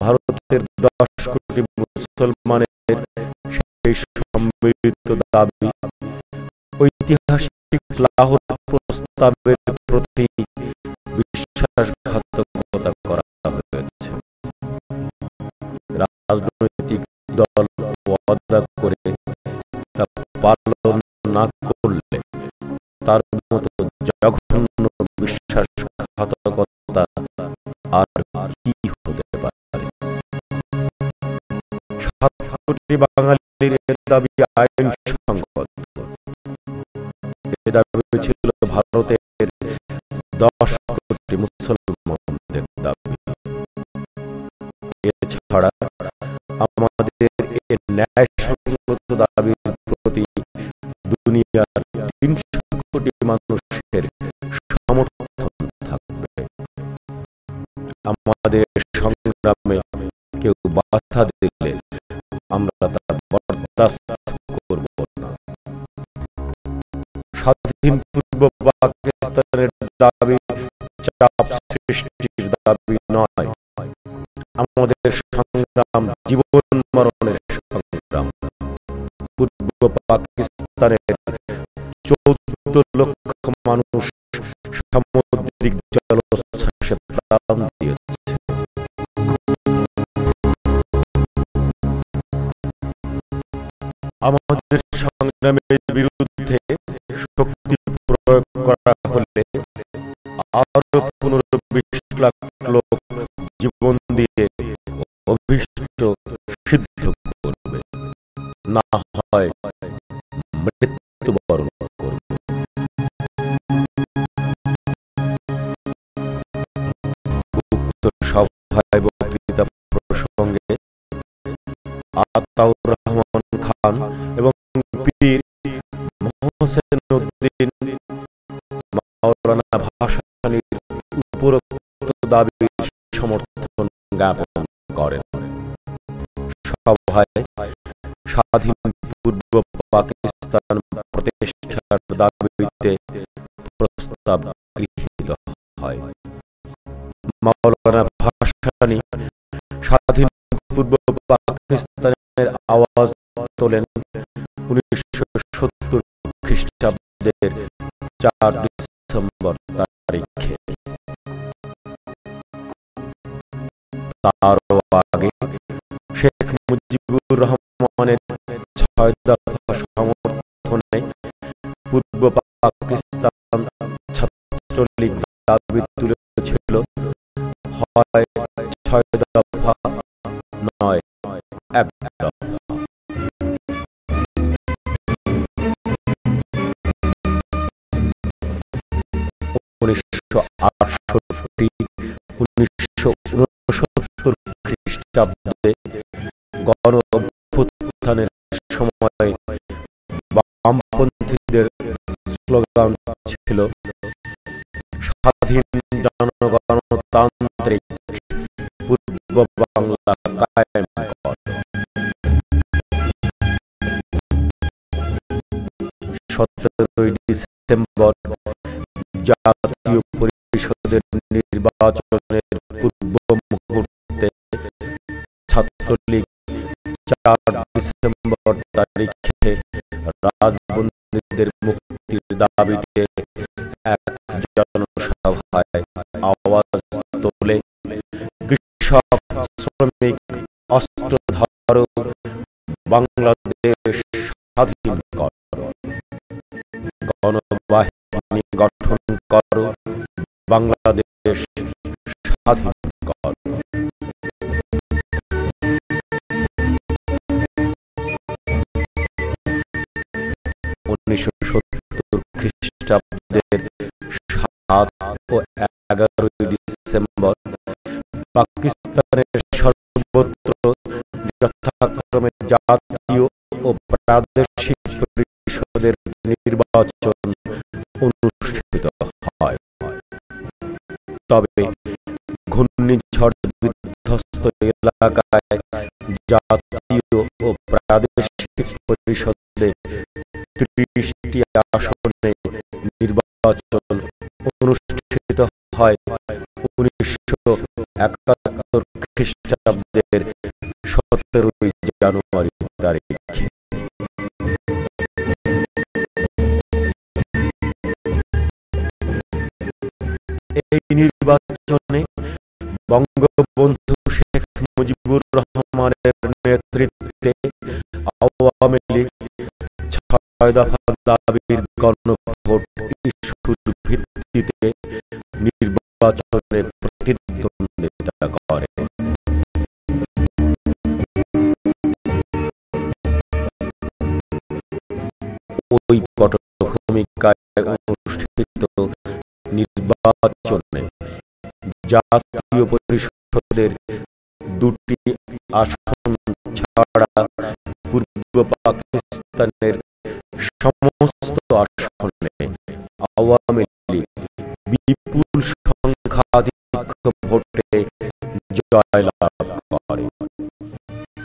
ভারতের 10 কোটি মুসলমানের সেই সম্মিলিত দাবি ঐতিহাসিক লাহোর প্রস্তাবের প্রতি বিশ্বাসঘাতকতা করা হয়েছে। রাজনৈতিক দল ওয়াদা করে তা পালন না করলে তার মতো জঘন্য বিশ্বাসঘাতকতা আর কি হতে পারে? 7 কোটি বাঙালির দাবি আইনসঙ্গত। এ দাবি ছিল ভারতের 10 কোটি মুসলমানদের দাবি। এছাড়া আমাদের এই ন্যায়সঙ্গত দাবির প্রতি দুনিয়ার 300 কোটি মানুষের সমর্থন থাকবে। আমাদের সংগ্রামে কেউ বাধা দিলে আমরা তা বরদাস্ত করব না। স্বাধীন পূর্ব পাকিস্তানের দাবি চাপ সৃষ্টির দাবি নয়, আমাদের সংগ্রাম জীবন মরণের সংগ্রাম। পূর্ব পাকিস্তানের 14 লক্ষ মানুষ সামুদ্রিক জলোচ্ছ্বাসে প্রাণ দিয়েছে। আমাদের সংগ্রামের বিরুদ্ধে শক্তি প্রয়োগ করা হলে আরো 15-20 লাখ লোক জীবন দিয়ে অভিষ্ট সিদ্ধ করবে, না হয় মৃত্যুবরণ করবে। উক্ত সভায় বক্তৃতা প্রসঙ্গে আতাউর রহমান খান দিন মাওলানা ভাসানীর উপরোক্ত দাবির সমর্থন জ্ঞাপন করেন। সভায় স্বাধীন পূর্ব পাকিস্তান প্রতিষ্ঠার দাবিতে প্রস্তাব গৃহীত হয়। মাওলানা ভাসানী স্বাধীন পূর্ব পাকিস্তানের আওয়াজ তোলেন 1970 খ্রিস্টাব্দের 4 ডিসেম্বর তারিখে। তারও আগে শেখ মুজিবুর রহমানের 6 দফা সমর্থনে পূর্ব পাকিস্তান ছাত্রলীগ দাবি তুলেছিল, হয় 6 দফা নয় 1 দফা। 1968-1969 খ্রিস্টাব্দে গণ অভ্যুত্থানের সময় বামপন্থীদের স্লোগান ছিল স্বাধীন জনগণতান্ত্রিক পূর্ব বাংলা কায়েম কর। 17 ডিসেম্বর জাতীয় পরিষদের নির্বাচনের পূর্ব মুহূর্তে ছাত্রলীগ 4 ডিসেম্বর তারিখে রাজবন্দীদের মুক্তির দাবিতে এক জনসভায় আওয়াজ তোলে কৃষক শ্রমিক অস্ত্র ধরো, বাংলাদেশ স্বাধীন কর, গণবাহিনী গঠন করো, বাংলাদেশ স্বাধীন কর। 1970 খ্রিস্টাব্দের 7 ও 11 ডিসেম্বর পাকিস্তানের সর্বত্র যথাক্রমে জাতীয় ও প্রাদেশিক পরিষদের নির্বাচন অনুষ্ঠিত হয়। তবে ঘূর্ণিঝড় বিধ্বস্ত এলাকায় জাতীয় ও প্রাদেশিক পরিষদে 30টি আসনে নির্বাচন অনুষ্ঠিত হয় 1971 খ্রিস্টাব্দের 17 জানুয়ারি তারিখে। এই নির্বাচনে বঙ্গবন্ধু শেখ মুজিবুর রহমানের নেতৃত্বে আওয়ামী লীগ 6 দফা দাবির গণভোট ইস্যুর ভিত্তিতে নির্বাচনে প্রতিদ্বন্দ্বিতা করে। ওই পটভূমিকায় অনুষ্ঠিত নির্বাচনে জাতীয় পরিষদের 2টি আসন ছাড়া পূর্ব পাকিস্তানের সমস্ত আসনে আওয়ামী লীগ বিপুল সংখ্যাধিক্য ভোটে জয়লাভ করে।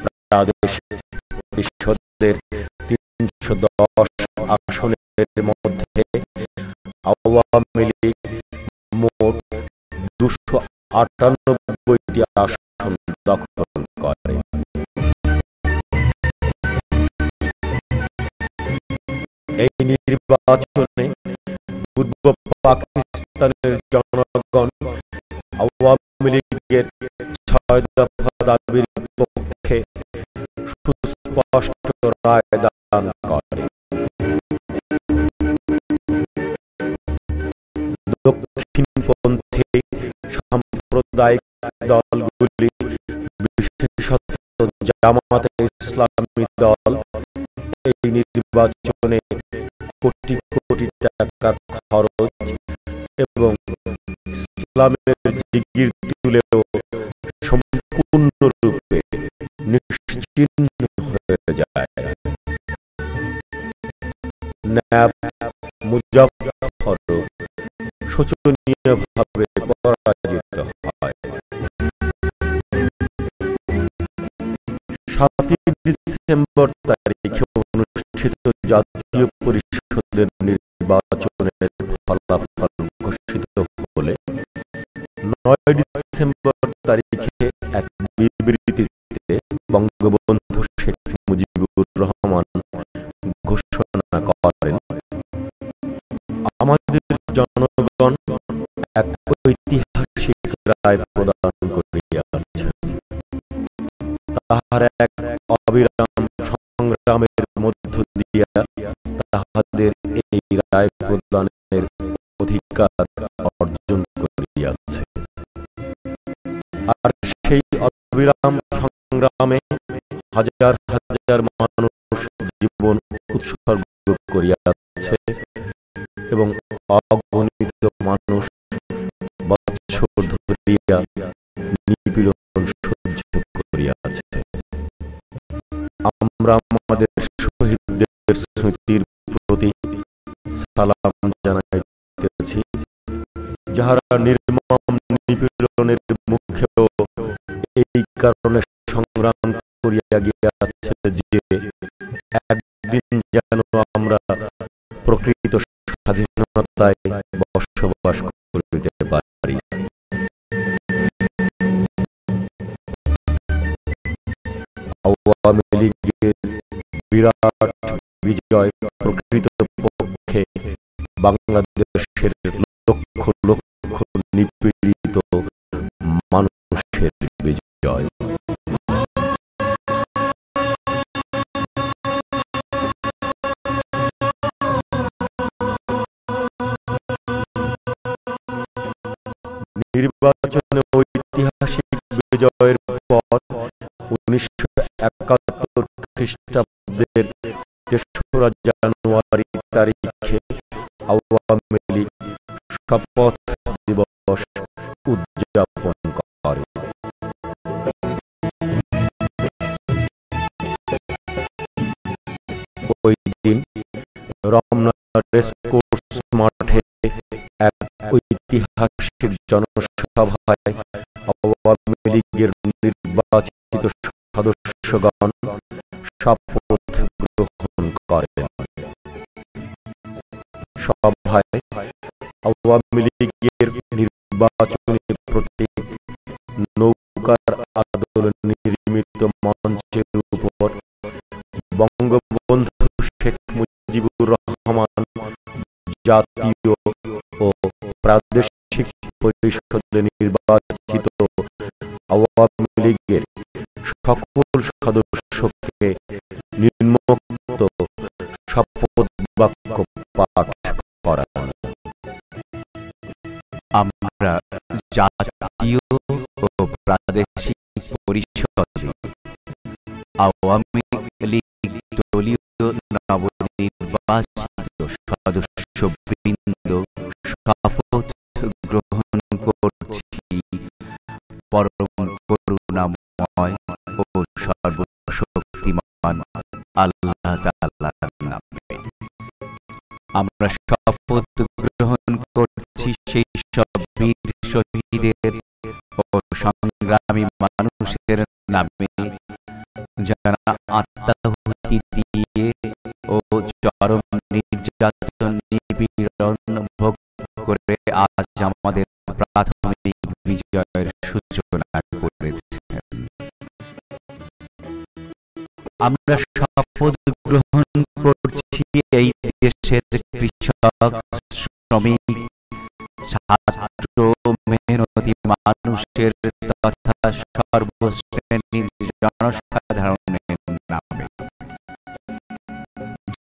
প্রাদেশিক পরিষদের 310 আসনের মধ্যে আওয়ামী লীগ মোট 298টি আসন দখল করে। এই নির্বাচনে পূর্ব পাকিস্তানের জনগণ আওয়ামী লীগের 6 দফা দাবির পক্ষে সুস্পষ্ট রায় দান করে। দক্ষিণপন্থী সাম্প্রদায়িক দলগুলি, বিশেষত জামাতে ইসলামী দল, এই নির্বাচনে কোটি কোটি টাকা খরচ এবং ইসলামের জিগির তুলেও সম্পূর্ণরূপে নিশ্চিহ্ন হয়ে যায়। ন্যাপ মুজাফফর শোচনীয়ভাবে পরাজিত হয়। 7 ডিসেম্বর তারিখে অনুষ্ঠিত জাতীয় পরিষদের নির্বাচনের ফলাফল ঘোষিত হলে 9 ডিসেম্বর তারিখে এক বিবৃতিতে বঙ্গবন্ধু শেখ মুজিবুর রহমান ঘোষণা করেন, আমাদের জনগণ এক ঐতিহাসিক রায় প্রদান করিয়াছেন। তাহার এক অবিরাম সংগ্রামের মধ্য দিয়া তাহাদের এই রায় প্রদানের অধিকার অর্জন করিয়াছে। আর সেই অবিরাম সংগ্রামে হাজার হাজার মানুষ জীবন উৎসর্গ করিয়াছে এবং অগণিত মানুষ বৎসর ধরিয়া নিপীড়ন সহ্য করিয়াছে। আমরা আমাদের শহীদদের স্মৃতির প্রতি সালাম জানাইতেছি, যাহারা নির্মম নিপীড়নের মুখেও এই কারণে সংগ্রাম করিয়া গিয়াছে যে একদিন যেন আমরা প্রকৃত স্বাধীনতায় বসবাস করিতে পারি। আওয়ামী লীগের বিরাট বিজয় প্রকৃতপক্ষে বাংলাদেশের লক্ষ লক্ষ নিপীড়িত মানুষের বিজয়। নির্বাচনে ঐতিহাসিক বিজয়ের পর 1971 খ্রিস্টাব্দের 3রা জানুয়ারি তারিখে আওয়ামী লীগ শপথ দিবস উদযাপন করে। ওই দিন রমনা রেসকোর্স মাঠে এক ঐতিহাসিক জনসভায় আওয়ামী লীগের নির্বাচিত সদস্যগণ শপথ গ্রহণ করেন। সভায় আওয়ামী লীগের নির্বাচনী প্রতীক নৌকার আদলে নির্মিত মঞ্চের উপর বঙ্গবন্ধু শেখ মুজিবুর রহমান জাতীয় ও প্রাদেশিক পরিষদে নির্বাচিত আওয়ামী লীগের সকল সদস্যকে নিম্নোক্ত শপথ বাক্য পাঠ করান। আমরা জাতীয় ও প্রাদেশিক পরিষদে আওয়ামী লীগ দলীয় নবনির্বাচিত সদস্যবৃন্দ শপথ গ্রহণ করছি পরম করুণাময় ও সর্বশক্তিমান আল্লাহ তাআলার নামে। আমরা শপথ গ্রহণ করছি সেই সব বীর শহীদের ও সংগ্রামী মানুষের নামে যারা আত্মাহুতি দিয়ে ও চরম নির্যাতন নিপীড়ন ভোগ করে আজ আমাদের প্রাথমিক বিজয়ের সূচনা করেছে। আমরা শপথ গ্রহণ করছি এই দেশের কৃষক, শ্রমিক, ছাত্র, মেহনতি মানুষের তথা সর্বশ্রেণীর জনসাধারণের নামে।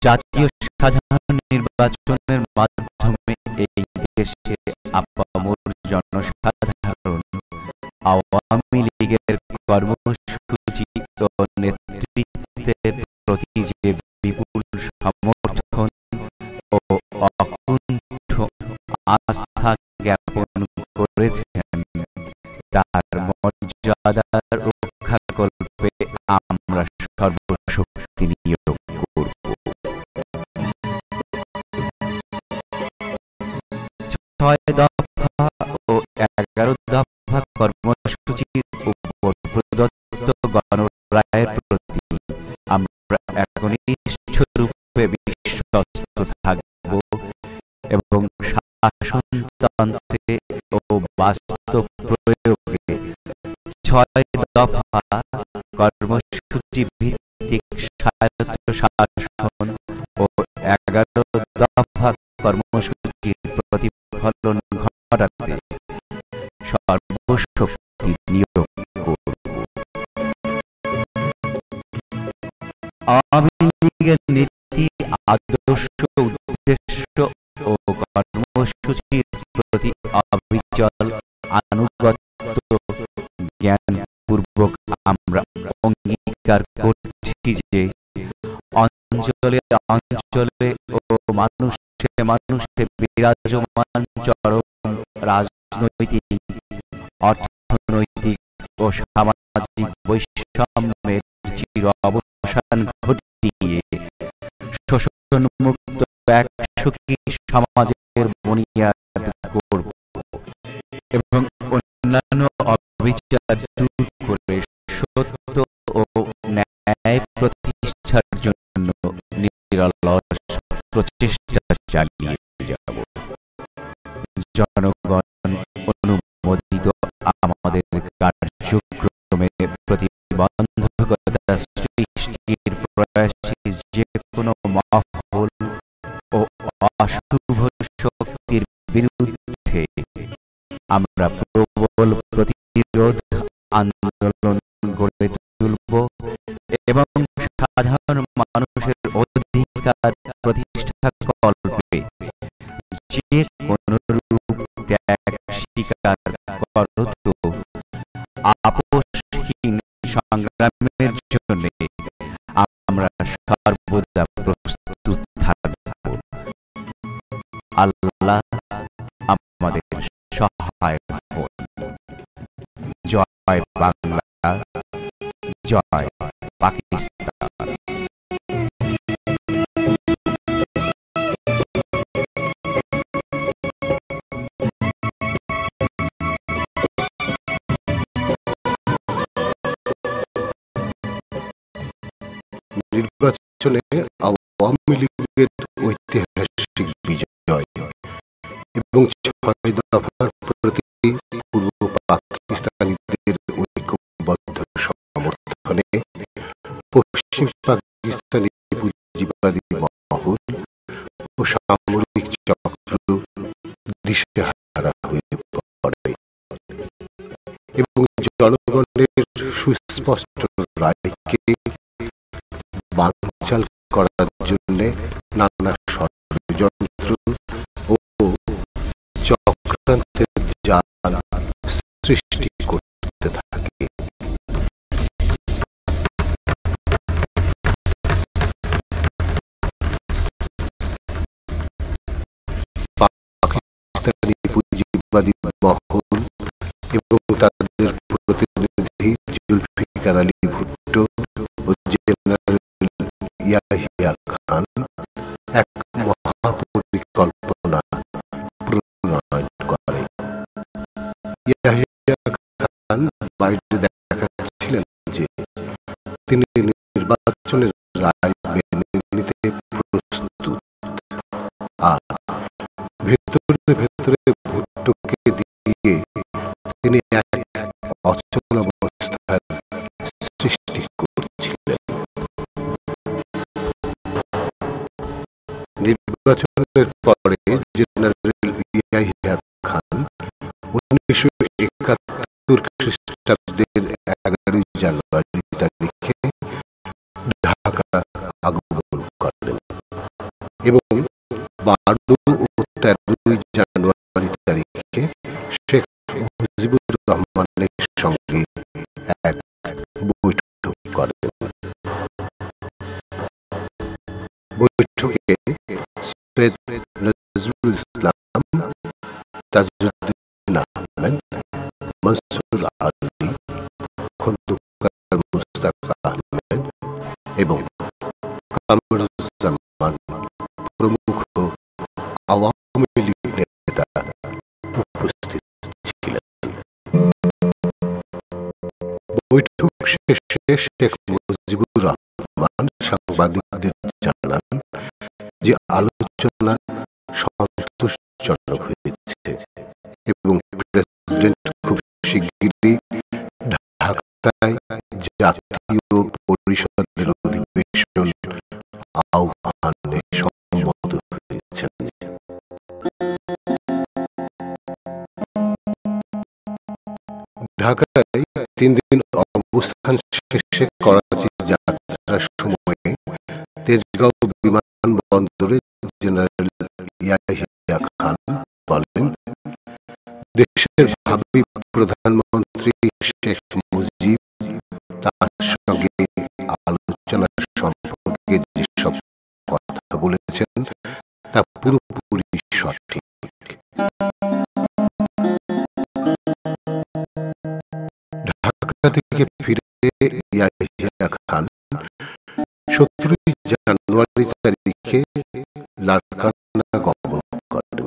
জাতীয় সাধারণ নির্বাচনের মাধ্যমে এই দেশে আপামর জনসাধারণ আওয়ামী লীগের কর্মসূচি ও নেতৃত্বের প্রতি যে বিপুল সমর্থন ও অকুণ্ঠ আস্থা জ্ঞাপন করেছেন, তার মর্যাদা রক্ষাকল্পে আমরা সর্বশক্তি নিয়োগ করব। 6 দফা ও 11 দফা কর্মসূচির উপর প্রদত্ত গণরায়ের প্রতি আমরা একনিষ্ঠরূপে বিশ্বস্ত থাকব এবং শাসনতন্ত্রে ও বাস্তব প্রয়োগে 6 দফা কর্মসূচি ভিত্তিক স্বায়ত্তশাসন ও 11 দফা কর্মসূচির প্রতিফলন ঘটাতে সর্বশক্তি নিয়োগ করব। আওয়ামী লীগের নীতি, আদর্শ, উদ্দেশ্য ও কর্মসূচির প্রতি অবিচল আনুগত্য জ্ঞানপূর্বক আমরা অঙ্গীকার করছি যে অঞ্চলে অঞ্চলে ও মানুষে মানুষে বিরাজমান চরম রাজনৈতিক, অর্থনৈতিক ও সামাজিক বৈষম্যের চির অবসান ঘটিয়ে শোষণমুক্ত এক সুখী সমাজের বুনিয়াদ করব এবং অন্যান্য অবিচার দূর করে সত্য ও ন্যায় প্রতিষ্ঠার জন্য নিরলস প্রচেষ্টা চালিয়ে যাব। জনগণ অনুমোদিত আমাদের কার্যক্রমে প্রতিবন্ধকতা সৃষ্টির প্রয়াসে যে কোনো মহল ও অশুভ শক্তির বিরুদ্ধে আমরা প্রবল প্রতিরোধ আন্দোলন গড়ে তুলব এবং সাধারণ মানুষের অধিকার প্রতিষ্ঠা কল্পে যে কোনো রূপ ত্যাগ স্বীকার করত আপোষহীন সংগ্রামের জন্য আমরা সর্বদা প্রস্তুত থাকব। আল্লাহ আমাদের সহায় হন। জয় বাংলা, জয় পাকিস্তান। নির্বাচনে আওয়ামী লীগের ঐতিহাসিক বিজয় এবং 6 দফার প্রতি পূর্ব পাকিস্তানিদের ঐক্যবদ্ধ সমর্থনে পশ্চিম পাকিস্তানি পুঁজিবাদী মহল ও সামরিক চক্র দিশেহারা হয়ে পড়ে এবং জনগণের সুস্পষ্ট রায়কে বানচাল করার জন্য নানা ষড়যন্ত্র ও চক্রান্তের জাল সৃষ্টি করতে থাকে। পাকিস্তানি পুঁজিবাদী মহল এবং তাদের প্রতিনিধি জুলফিকার আলী ভুট্টো ও জেনারেল ইয়াহিয়া খান এক মহাপরিকল্পনা প্রণয়ন করে। ইয়াহিয়া খান বাইরে দেখাচ্ছিলেন যে তিনি নির্বাচনের রায় মেনে নিতে প্রস্তুত, আর ভেতরে ভেতরে ভুট্টোকে দিয়ে তিনি এক অচল অবস্থার সৃষ্টি করছিলেন। নির্বাচনের পরে জেনারেল ইয়াহিয়া খান 1971 খ্রিস্টাব্দের 11 জানুয়ারি তারিখে ঢাকা আগমন করেন এবং 12 ও 13 জানুয়ারি তারিখে শেখ মুজিবুর রহমানের সঙ্গে এক বৈঠক করেন। বৈঠকে সৈয়দ নজরুল ইসলাম, তাজউদ্দিন আহমেদ, মনসুর আলী, খন্দকার মুস্তাফা আহমেদ এবং কামরুজ্জামান প্রমুখ আওয়ামী লীগ নেতা শেষে শেখ মুজিবুর রহমান সাংবাদিকদের জানান যে আলোচনা সন্তোষজনক হয়েছে এবং প্রেসিডেন্ট খুব শিগগিরই ঢাকায় জাতীয় পরিষদের অধিবেশন আহ্বানে সম্মত হয়েছেন। ঢাকায় 3 দিন অবস্থান শেষে করাচি যাত্রার সময়ে তেজগাঁও বিমানবন্দরে জেনারেল ইয়াহিয়া খান বলেন, দেশের ভাবী প্রধানমন্ত্রী শেখ মুজিব তার সঙ্গে আলোচনার সম্পর্কে যেসব কথা বলেছেন তা পুরোপুরি সঠিক। ঢাকা থেকে ফিরে ইয়াহিয়া খান 17 জানুয়ারি তারিখে লারকানা গমন করেন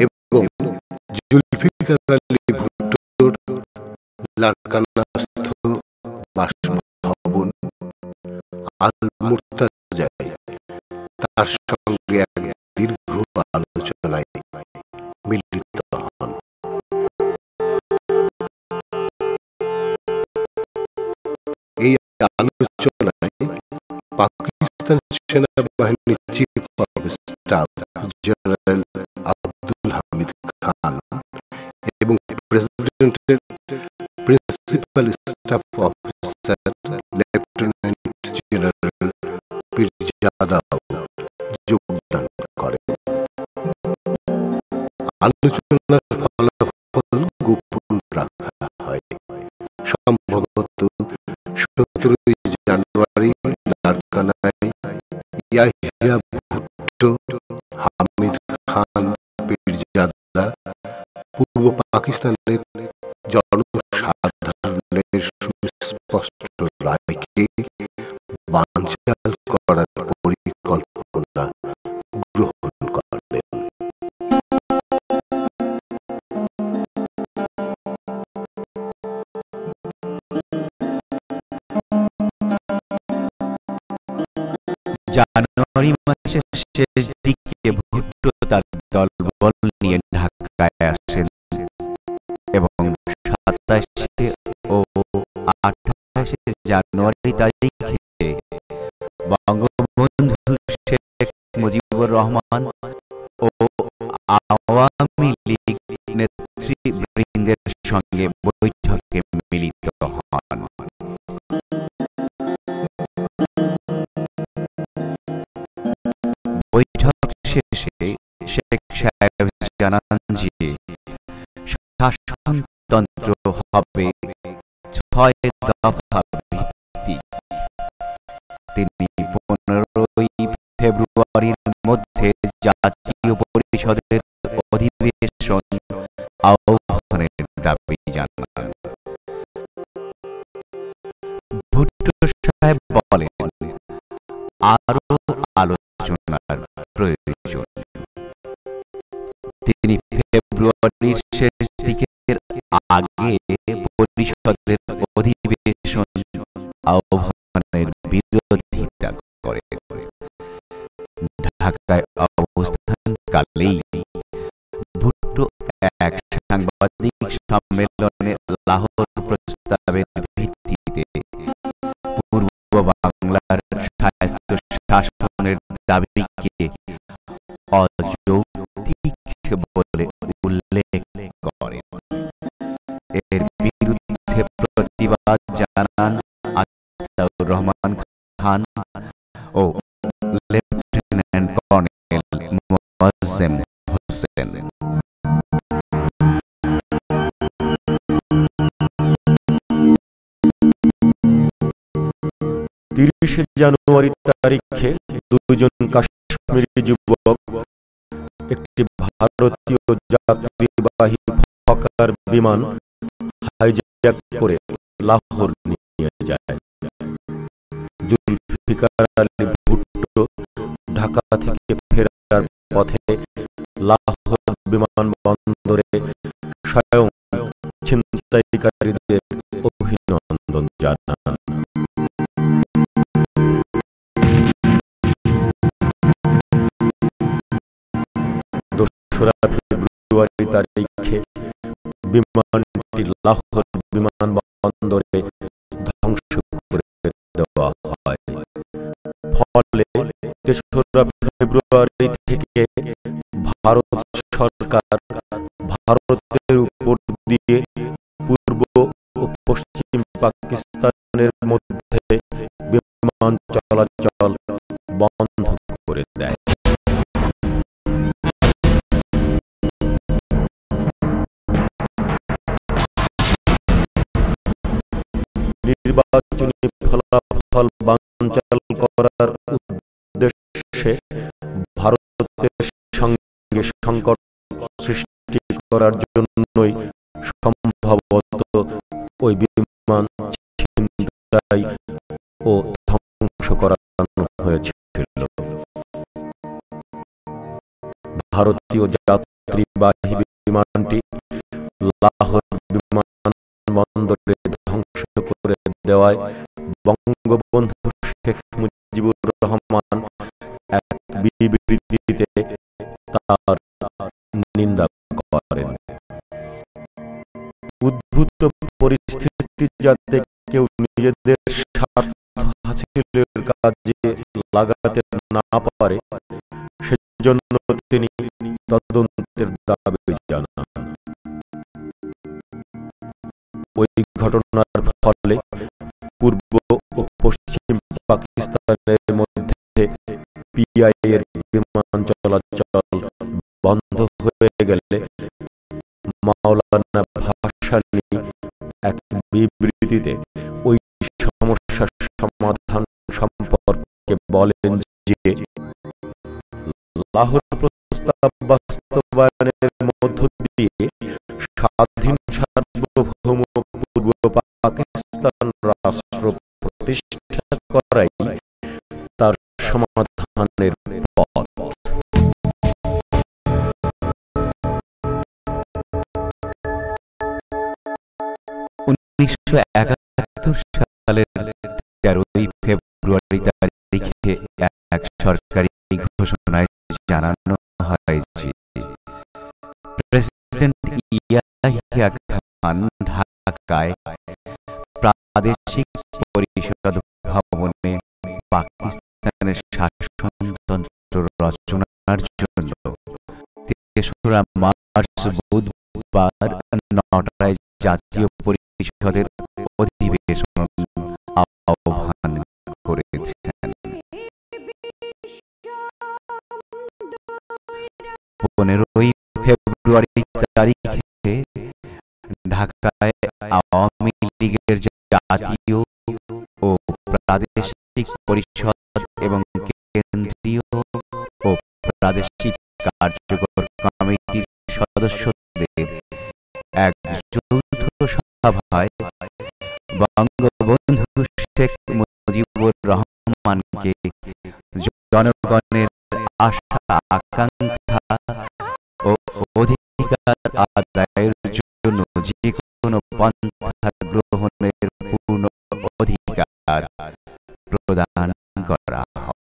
এবং জুলফিকার আলী ভুট্টোর লারকানাস্থ বাসভবন আল মুর্তাজায় তার সঙ্গে এক দীর্ঘ আলোচনায় মিলিত হন। এই আলোচনায় পাকিস্তান সেনাবাহিনীর chief of staff general Abdul Hamid Khan এবং প্রেসিডেন্টের principal staff officer lieutenant general পীরজাদাও যোগদান করেন। আলোচনার ফলাফল গোপন রাখা হয়। সম্ভবত 17 জানুয়ারি লারকানায় ইয়াহিয়া ভুট্টো, হামিদ খান, পীরজাদা পূর্ব পাকিস্তানের জনসাধারণের সুস্পষ্ট রায়কে বানচাল করার পরিকল্পনা গ্রহণ করেন। জানুয়ারি মাসের শেষ দিকে ভুট্টো তার দলবল নিয়ে ঢাকায় আসেন এবং 27 ও 28 জানুয়ারি তারিখে বঙ্গবন্ধু শেখ মুজিবুর রহমান ও আওয়ামী লীগ নেতৃবৃন্দের সঙ্গে বৈঠকে মিলিত হন। বৈঠক শেষে শেখ সাহেব জানান যে শাসনতন্ত্র হবে 6 দফা ভিত্তিক। তিনি 15 ফেব্রুয়ারির মধ্যে জাতীয় পরিষদের অধিবেশন আহ্বানের দাবি জানান। ভুট্টো সাহেব বলেন, আরো আলোচনার প্রয়োজন। তিনি ফেব্রুয়ারির শেষ দিকের আগে পরিষদের অধিবেশন আহ্বানের বিরোধিতা করেন। ঢাকায় অবস্থানকালেই ভুট্টো এক সাংবাদিক সম্মেলনে লাহোর প্রস্তাবের ভিত্তিতে পূর্ব বাংলার স্বায়ত্ত শাসনের দাবিকে অযৌক্তিক বলে উল্লেখ করেন। এর বিরুদ্ধে প্রতিবাদ জানান আতাউর রহমান খান ও লেফটেন্যান্ট কর্নেল মোয়াজ্জেম হোসেন। 30 জানুয়ারি তারিখে দুজন কাশ্মীরি যুবক একটি ভারতীয় যাত্রীবাহী ফকার বিমান হাইজ্যাক করে লাহোর নিয়ে যায়। জুলফিকার আলী ভুট্টো ঢাকা থেকে ফেরার পথে লাহোর বিমানবন্দরে স্বয়ং ছিনতাইকারীদের অভিনন্দন তেসরা ফেব্রুয়ারি তারিখে বিমানটি লাহোর বিমানবন্দরে ধ্বংস করে দেওয়া হয়। ফলে তেসরা ফেব্রুয়ারি থেকে ভারত সরকার ভারতের উপর দিয়ে পূর্ব ও পশ্চিম পাকিস্তানের মধ্যে বিমান চলাচল বন্ধ করে দেয়। নির্বাচনী ফলাফল বানচাল করার উদ্দেশ্যে ভারতের সঙ্গে সংকট সৃষ্টি করার জন্যই সম্ভবত ওই বিমান ছিনতাই ও ধ্বংস করানো হয়েছিল। ভারতীয় যাত্রীবাহী বিমানটি লাহোর বিমানবন্দরে ধ্বংস করে দেওয়ায় বঙ্গবন্ধু শেখ মুজিবুর রহমান এক বিবৃতিতে তার নিন্দা করেন। উদ্ভূত পরিস্থিতি যাতে কেউ নিজেদের স্বার্থ হাসিলের কাজে লাগাতে না পারে সেজন্য তিনি তদন্তের দাবি জানান। ওই ঘটনার ফলে পূর্ব ও পশ্চিম পাকিস্তানের মধ্যে পিআই এর বিমান চলাচল বন্ধ হয়ে গেলে মাওলানা ভাসানী এক বিবৃতিতে ওই সমস্যার সমাধান সম্পর্কে বলেন যে লাহোর প্রস্তাব বাস্তবায়নের মধ্য দিয়ে স্বাধীন সার্বভৌম পূর্ব পাকিস্তান রাষ্ট্র প্রতিষ্ঠা করাই তার সমাধানের পথ। 1971 সালের 13 ফেব্রুয়ারি তারিখে এক সরকারি ঘোষণায় জানানো হয় যে প্রেসিডেন্ট ইয়াহিয়া খান ঢাকায় প্রাদেশিক পরিষদ ভবনে পাকিস্তানের শাসনতন্ত্র রচনার জন্য 3রা মার্চ বুধবার 9টায় জাতীয় পরিষদের অধিবেশন আহ্বান করেছেন। 15 ফেব্রুয়ারি তারিখে ঢাকায় আওয়ামী লীগের জাতীয় ও প্রাদেশিক পরিষদ এবং কেন্দ্রীয় ও প্রাদেশিক কার্যকর কমিটির সদস্যদের এক যৌথ সভায় বঙ্গবন্ধু শেখ মুজিবুর রহমানকে জনগণের আশা আকাঙ্ক্ষা ও অধিকার আদায়ের জন্য যে কোনো পন্থা গ্রহণের পূর্ণ অধিকার প্রদান করা হয়।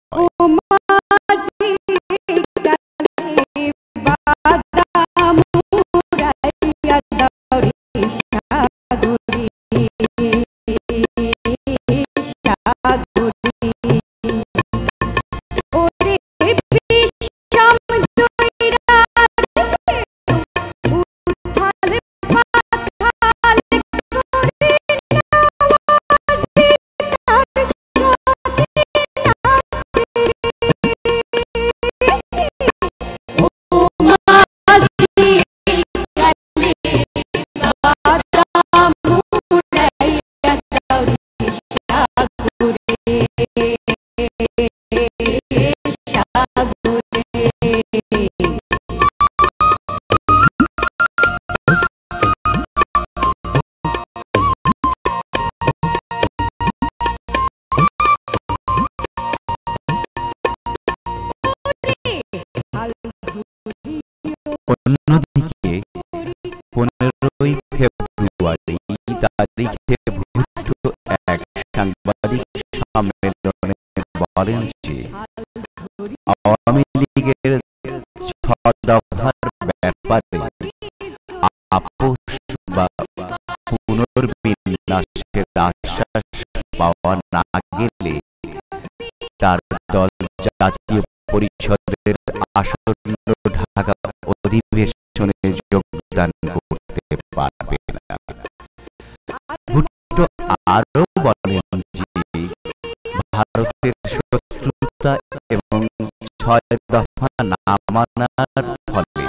অন্যদিকে 15 ফেব্রুয়ারি তারিখে ভুট্টো এক সাংবাদিক সম্মেলনে বলেন যে আওয়ামী লীগের 6 দফার ব্যাপারে আপোষ বা পুনর্বিন্যাসের আশ্বাস পাওয়া না গেলে তার দল জাতীয় পরিষদের আসন্ন ঢাকা অধিবেশনে যোগদান করতে পারবে না। ভুট্টো আরো বলেন যে ভারতের শত্রুতা এবং 6 দফা না মানার ফলে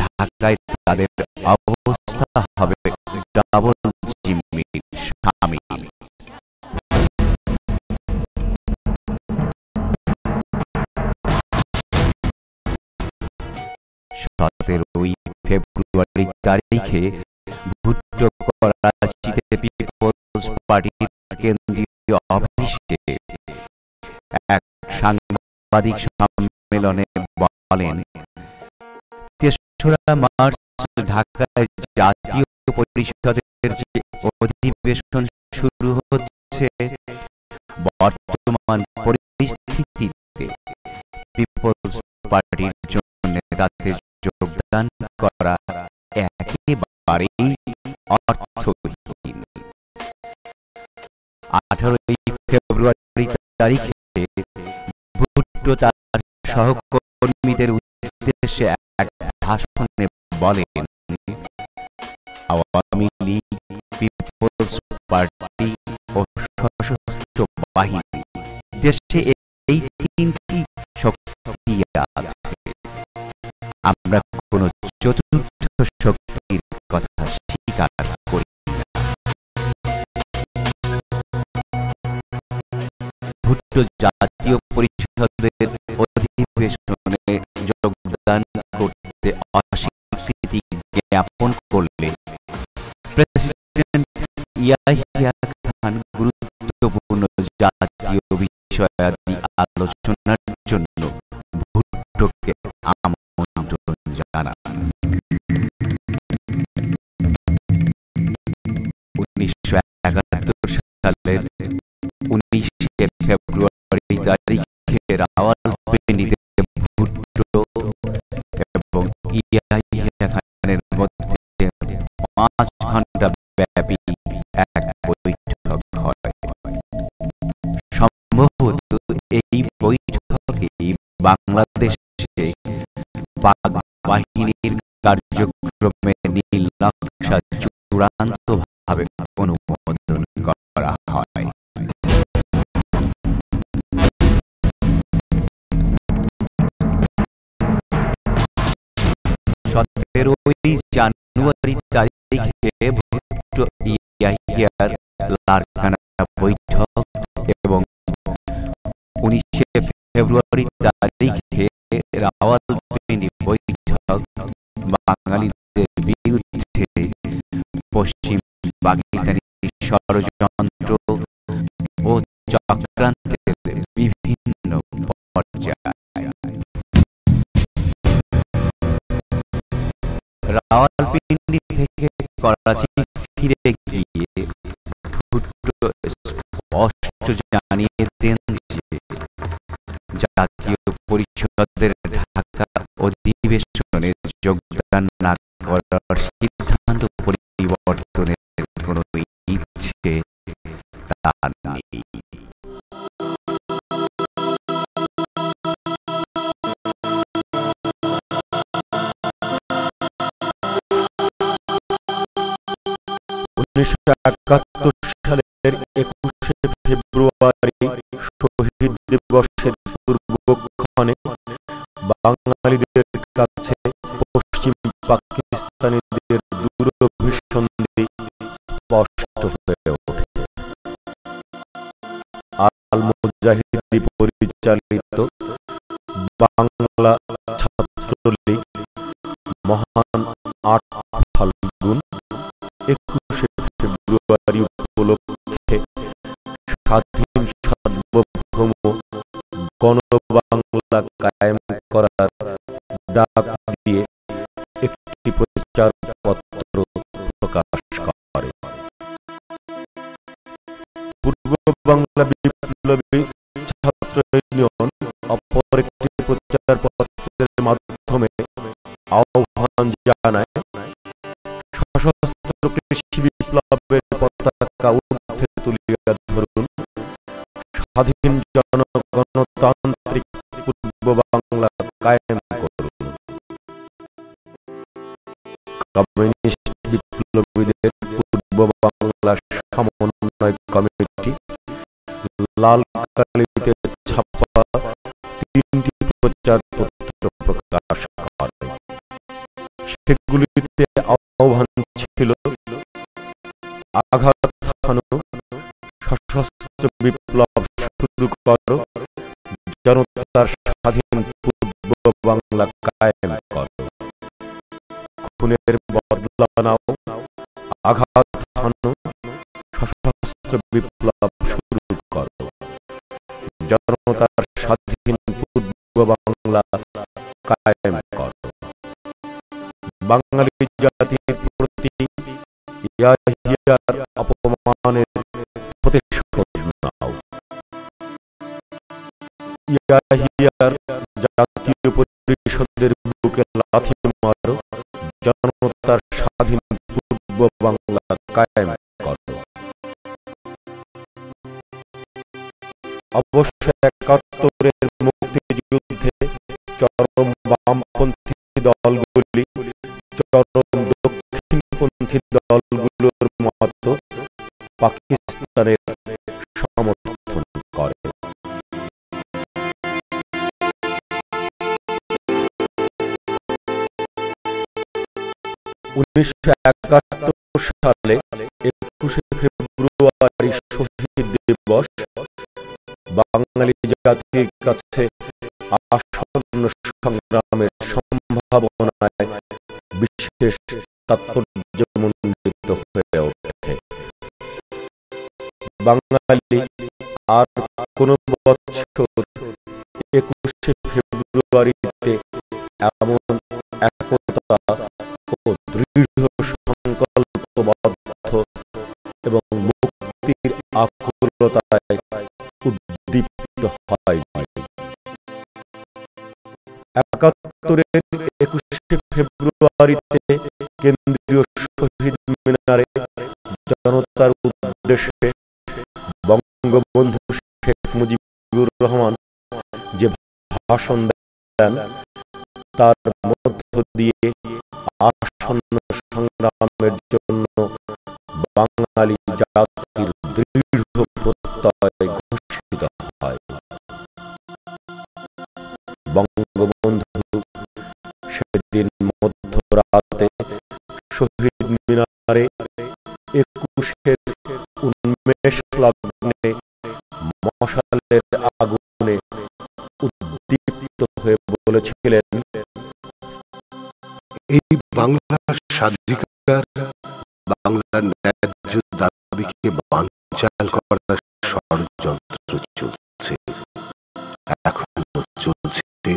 ঢাকায় তাদের অবস্থা হবে ডাবল জিম্মির শামিল। 17 ফেব্রুয়ারি তারিখে ভুট্টো করাচিতে পিপলস পার্টির কেন্দ্রীয় অফিসে এক সাংবাদিক সম্মেলনে বলেন, 3রা মার্চ ঢাকায় জাতীয় পরিষদের যে অধিবেশন শুরু হচ্ছে, বর্তমান পরিস্থিতিতে পিপলস পার্টির জন্য তাতে যোগদান করা একেবারেই অর্থহীন। 18 ফেব্রুয়ারি তারিখে ভুট্টো তার সহকর্মীদের উদ্দেশ্যে এক ভাষণে বলেন, আওয়ামী লীগ, পিপলস পার্টি ও সশস্ত্র বাহিনী, দেশে এই 3টি শক্তি আছে। আমরা কোন চতুর্থ শক্তির কথা স্বীকার করি না। ভুট্টো জাতীয় পরিষদের অধিবেশনে যোগদান করতে অস্বীকৃতি জ্ঞাপন করলে প্রেসিডেন্ট ইয়াহিয়া খান গুরুত্বপূর্ণ জাতীয় বিষয়াদি আলোচনার জন্য ভুট্টোকে আমন্ত্রণ জানান। 1971 সালের 19 ফেব্রুয়ারি তারিখে রাওয়ালপিন্ডিতে ভুট্টো এবং ইয়াহিয়া খানের মধ্যে 5 ঘণ্টা ব্যাপী এক বৈঠক হয়। সম্ভবত এই বৈঠকে বাংলাদেশে পাক বাহিনীর কার্যক্রমের নীল নকশা চূড়ান্তভাবে অনুমোদন করা হয়। 17 জানুয়ারি তারিখে ভুট্টো ইয়াহিয়ার লারকানা বৈঠক এবং 19 ফেব্রুয়ারি তারিখে রাওয়ালপিন্ডি বৈঠক বাঙালিদের বিরুদ্ধে পশ্চিম পাকিস্তানি ষড়যন্ত্র ও চক্রান্তের বিভিন্ন পর্যায়। রাওয়ালপিন্ডি থেকে করাচি ফিরে গিয়ে ভুট্টো স্পষ্ট জানিয়ে দেন যে জাতীয় পরিষদের ঢাকা অধিবেশনে যোগদান না করার সিদ্ধান্ত পরিবর্তনের কোনো ইচ্ছে তার নেই। সালের 21 ফেব্রুয়ারি শহীদ দিবসের পূর্বক্ষণে বাঙালিদের কাছে পশ্চিম পাকিস্তানিদের দূরভিসন্ধি স্পষ্ট হয়ে ওঠে। আল মুজাহিদি পরিচালিত বাংলা ছাত্রলীগ মহান 8 ফাল্গুন 21 ফেব্রুয়ারি উপলক্ষে স্বাধীন সার্বভৌম গণবাংলা কায়েম করার ডাক দিয়ে একটি প্রচারপত্র প্রকাশ করে। পূর্ব বাংলা বিপ্লবী ছাত্র ইউনিয়ন অপর একটি প্রচারপত্রের মাধ্যমে আহ্বান আহ্বান জানায়, সশস্ত্র কৃষি বিপ্লবের পতাকা ঊর্ধ্বে তুলিয়া ধরুন, স্বাধীন গণতান্ত্রিক পূর্ব বাংলা কায়েম করুন। কমিউনিস্ট বিপ্লবীদের পূর্ব বাংলা সমন্বয় কমিটি লাল কালিতে ছাপা 3টি প্রচারপত্র প্রকাশ করে। সেগুলিতে আহ্বান ছিল, আঘাত হানো, সশস্ত্র বিপ্লব শুরু করো, জনতার স্বাধীন পূর্ব বাংলা কায়েম করো, খুনের বদলা নাও, আঘাত হানো, সশস্ত্র বিপ্লব শুরু করো, জনতার স্বাধীন পূর্ব বাংলা কায়েম করো। বাঙালি জাতির প্রতি ইয়াহিয়ার অপমানের প্রতিশোধ নাও। ইয়াহিয়ার জাতীয় পরিষদের বুকে লাথি মারো, জনতার স্বাধীন পূর্ব বাংলা কায়েম করো। অবশ্য ৭১-এর মুক্তিযুদ্ধে চরম বামপন্থী দলগুলি চরম দক্ষিণপন্থী দলগুলোর মতো পাকিস্তানের সমর্থন করে। ১৯৭১ সালে ২১শে ফেব্রুয়ারি শহীদ দিবস বাঙালি জাতির কাছে আসন্ন সংগ্রামের সম্ভাবনায় বিশেষ তাৎপর্যমণ্ডিত হয়ে ওঠে। বাঙালি আর কোন বছর ২১শে ফেব্রুয়ারিতে এমন একতা ও দৃঢ় সংকল্পবদ্ধ এবং মুক্তির আকুলতায় উদ্দীপ্ত হয়নি। ৭১-এর ২১শে ফেব্রুয়ারিতে কেন্দ্রীয় শহীদ মিনারে জনতার উদ্দেশ্যে বঙ্গবন্ধু শেখ মুজিবুর রহমান যে ভাষণ দেন, তার মধ্য দিয়ে আসন্ন সংগ্রামের জন্য বাঙালি জাতির দৃঢ় প্রত্যয় ঘোষিত হয়। বঙ্গবন্ধু সেদিন মধ্যরাতে শহীদ মিনারে ২১-এর উন্মেষ লগ্নে মশালের আগুনে উদ্দীপ্ত হয়ে বলেছিলেন, এই বাংলার স্বাধিকার, বাংলার ন্যায্য দাবিকে বানচাল করার ষড়যন্ত্র চলছে, এখনো চলছে,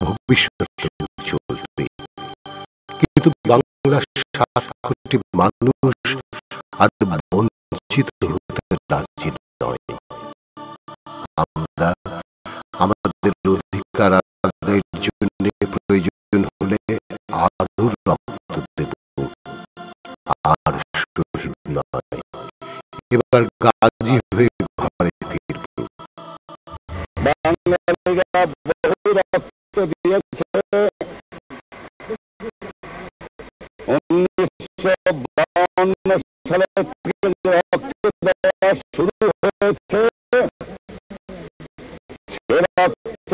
ভবিষ্যতেও চলবে। কিন্তু বাংলার ৭ কোটি মানুষ আর বঞ্চিত হতে রাজি নয়। আমরা আমাদের অধিকার আদায়ের জন্য প্রয়োজন হলে আরো রক্ত দেব, আর শহীদ নয়, এবার গাজী হয়ে ঘরে ফিরব। বাঙালিরা বহু রক্ত দিয়েছে। ১৯৫২ সালে রক্ত দেওয়া শুরু হয়েছে। সে রক্ত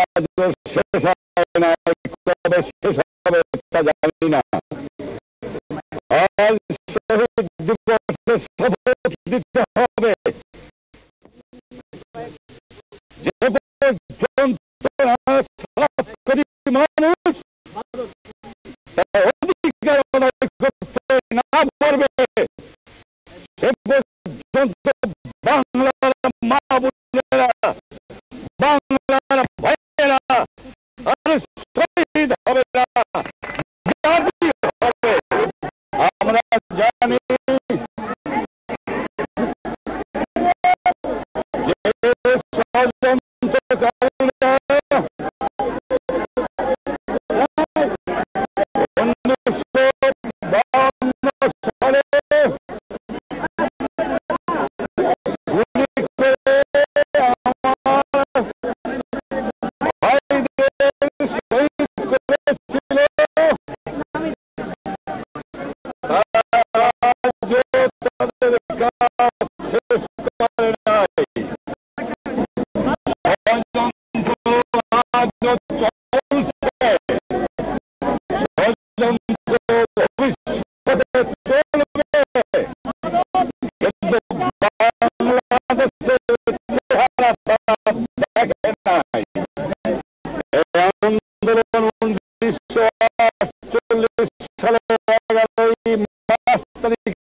আজও শেষ হয় নাই, কবে শেষ হবে তা জানি না। আজ শহীদ দিবসে শপথ দিতে হবে, যে পর্যন্ত ৭ কোটি মানুষ তার অধিকার আদায় করতে না পারবে, সে পর্যন্ত বাংলার মা বোনেরা, বাংলার ভাইয়েরা আর শহীদ হবে না, জাতি হবে। আমরা জানি যে ষড়যন্ত্রকারীরা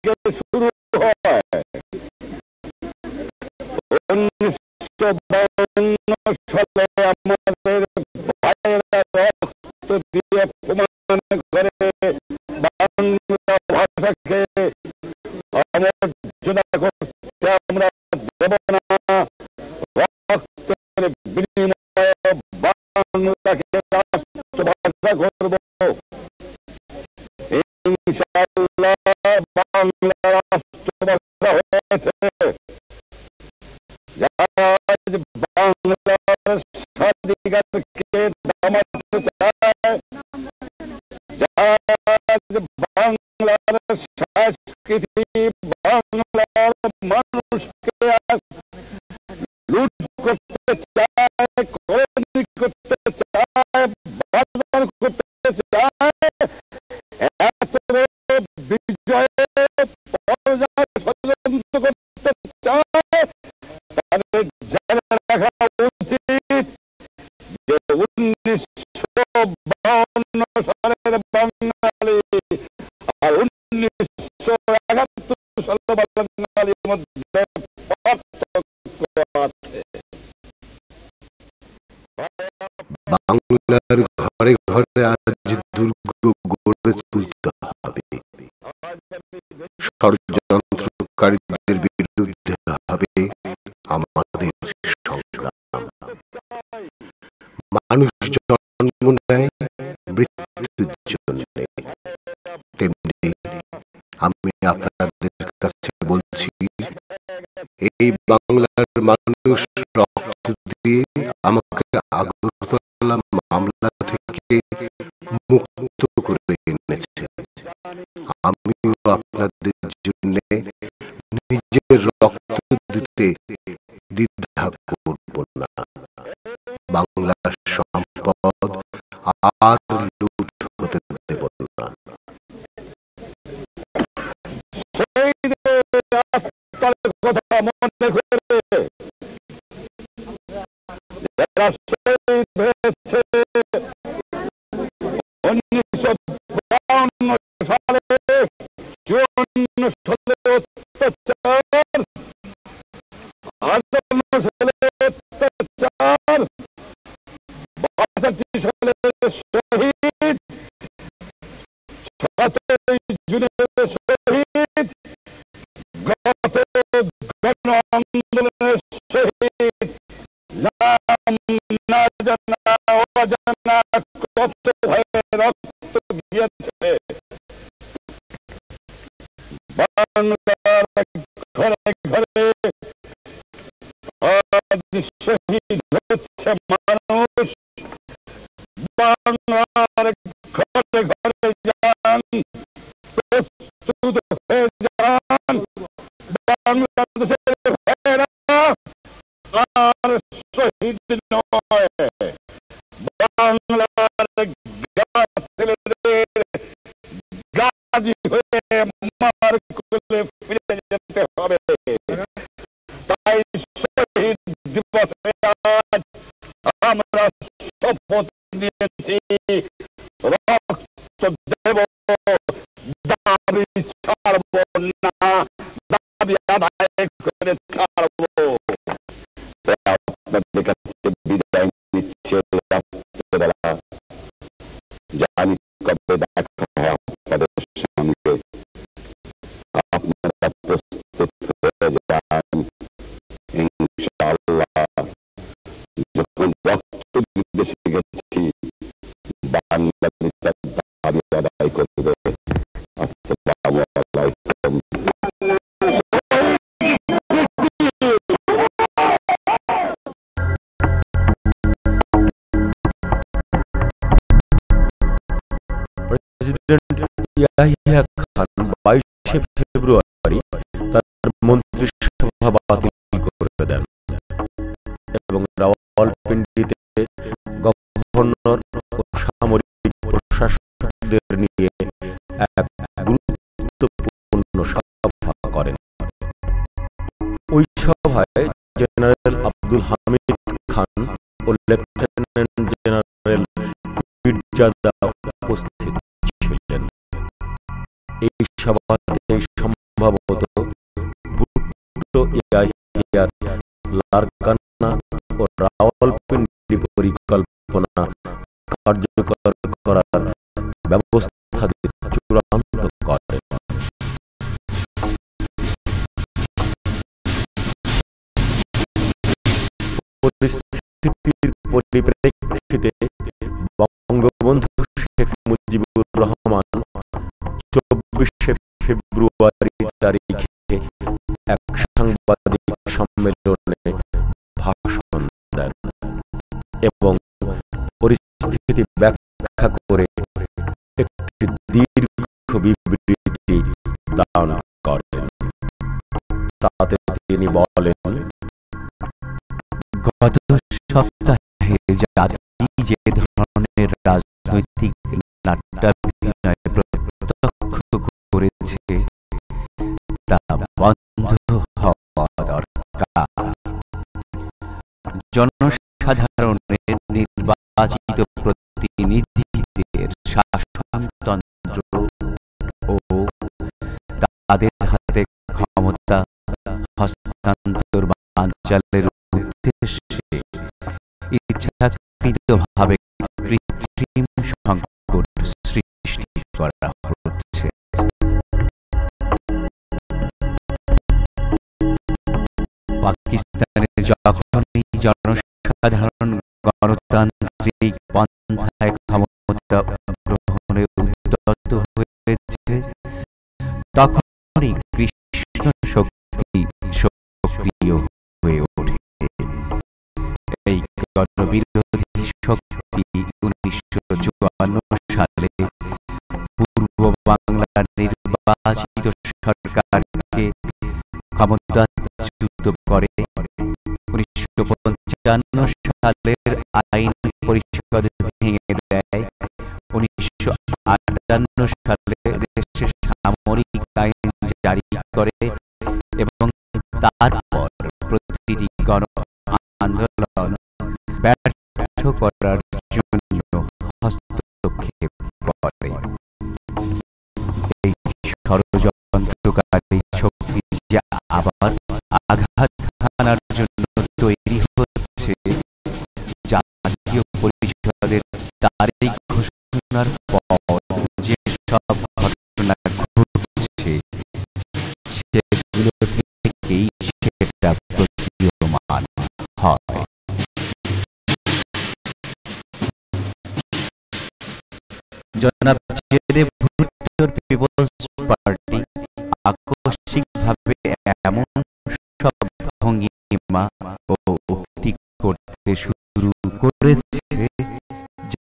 থেকে শুরু হয়। 1952 সালে আমাদের ভাইয়েরা রক্ত দিয়ে প্রমাণ করে বাংলা ভাষাকে অমর্যাদা করতে আমরা দেব না। রক্তের বিনিময়ে বাংলাকে রাষ্ট্রভাষা করব। ইনশাআল্লাহ বাংলা রাষ্ট্রভাষা হয়েছে। যারা বাংলার স্বাধিকারকে দামাতে চায়, যারা বাংলার সংস্কৃতি, বাংলার মানুষকে লুট করতে চায়, কলোনি করতে চায়, বাজার করতে চায়, এত বিজয়ে পরাজয় ষড়যন্ত্র করতে চায়, তাদের জেনে রাখা উচিত যে 1952 সালের বাঙালি আর 1971 সালের বাঙালির মধ্যে পার্থক্য আছে। বাংলার ঘরে ঘরে আজ দুর্গ গড়ে তুলতে হবে। ষড়যন্ত্রকারীদের বিরুদ্ধে হবে আমাদের সংগ্রাম। মানুষ জন্ম নেয় মৃত্যুর জন্য, তেমনি আমি আপনাদের কাছে বলছি, এই বাংলার মানুষ রক্ত দিয়ে আমাকে আগরতলা মামলা থেকে মুক্ত করে এনেছে। আমিও আপনাদের জন্য নিজের রক্ত দিতে দ্বিধা করব না। বাংলার সম্পদ আর লুট হতে দেব না। কথা মনে করে যারা শহীদ হয়েছে 1952 সালে, 54 সালে অত্যাচার, 58 সালে অত্যাচার, 62 সালে শহীদ, 17 জুনের শহীদ, গত গণ আন্দোলনের শহীদ, নাম না জানা অজানা কত ভাইয়ের রক্ত গিয়েছে। বাংলার ঘরে ঘরে আজ শহীদ হচ্ছে মানুষ। বাংলার ঘরে ঘরে যান, প্রস্তুত হয়ে যান। বাংলাদেশের ভাইয়েরা আর শহীদ নয়, বাংলার ছেলেদের গাজী হয়ে মার কোলে ফিরে যেতে হবে। তাই শহীদ দিবসে আজ আমরা শপথ নিয়েছি, রক্ত দেব, দাবি ছাড়ব না, দাবি আদায় করে ছাড়ব। আপনাদের কাছে বিদায় নিচ্ছে রাত্রেবেলা। জানি কবে দেখা হয় আপনাদের সঙ্গে। আপনারা প্রস্তুত হয়ে যান। ইনশাআল্লাহ যখন রক্ত দিতে শিখেছি, বাংলাদেশ তার দাবি আদায় করবে। আসসালামু আলাইকুম। প্রেসিডেন্ট ইয়াহিয়া খান 22শে ফেব্রুয়ারি তার মন্ত্রিসভা বাতিল করে দেন এবং রাওয়ালপিন্ডিতে গভর্নর ও সামরিক প্রশাসকদের নিয়ে এক গুরুত্বপূর্ণ সভা করেন। ওই সভায় জেনারেল আব্দুল হামিদ খান ও লেফটেন্যান্ট জেনারেল মির্জাদা উপস্থিত ছিলেন। এই সভাতে লারকানা ও রাওয়ালপিন্ডি পরিকল্পনা কার্যকর করার ব্যবস্থা চূড়ান্ত করে। পরিস্থিতির পরিপ্রেক্ষিতে বঙ্গবন্ধু শেখ মুজিবুর রহমান 24 ফেব্রুয়ারি তারিখে এক সাংবাদিক সম্মেলনে ভাষণ দেন এবং পরিস্থিতি ব্যাখ্যা করে একটি দীর্ঘ বিবৃতি দান করেন। তাতে তিনি বলেন, গত সপ্তাহে জাতি যে ধরনের রাজনৈতিক নাট্যাভিনয় প্রত্যক্ষ করেছে তা বন্ধ হওয়া দরকার। জনসাধারণের নির্বাচিত প্রতিনিধিদের শাসনতন্ত্র ও তাদের হাতে ক্ষমতা হস্তান্তর বানচালের উদ্দেশ্যে ইচ্ছাকৃতভাবে কৃত্রিম সংকট সৃষ্টি করা হচ্ছে। পাকিস্তানে যখনই জনসাধারণ গণতান্ত্রিক পন্থায় ক্ষমতা গ্রহণে উদ্যত হয়েছে, তখনই কৃষ্ণ শক্তি সক্রিয় হয়ে ওঠে। এই গণবিরোধী শক্তি 1954 সালে পূর্ব বাংলার নির্বাচিত সরকারকে ক্ষমতাচ্যুত করে। 1955 সালের আইন পরিষদ ভেঙে দেয়। 1958 সালে দেশে সামরিক আইন জারি করে এবং তারপর প্রতিটি গণ আন্দোলন ব্যর্থ করার জন্য হস্তক্ষেপ করে। এই ষড়যন্ত্রকারী শক্তি যে আবার আঘাত হানার জন্য তৈরি হচ্ছে, জাতীয় পরিষদের তারিখ ঘোষণার পর যে সব ঘটনা ঘটছে সেগুলো থেকেই সেটা প্রতীয়মান হয়। জনাব জে ভুট্টোর পিপলস পার্টি আকস্মিকভাবে এমন সব ভঙ্গিমা ও উক্তি করতে শুরু করেছে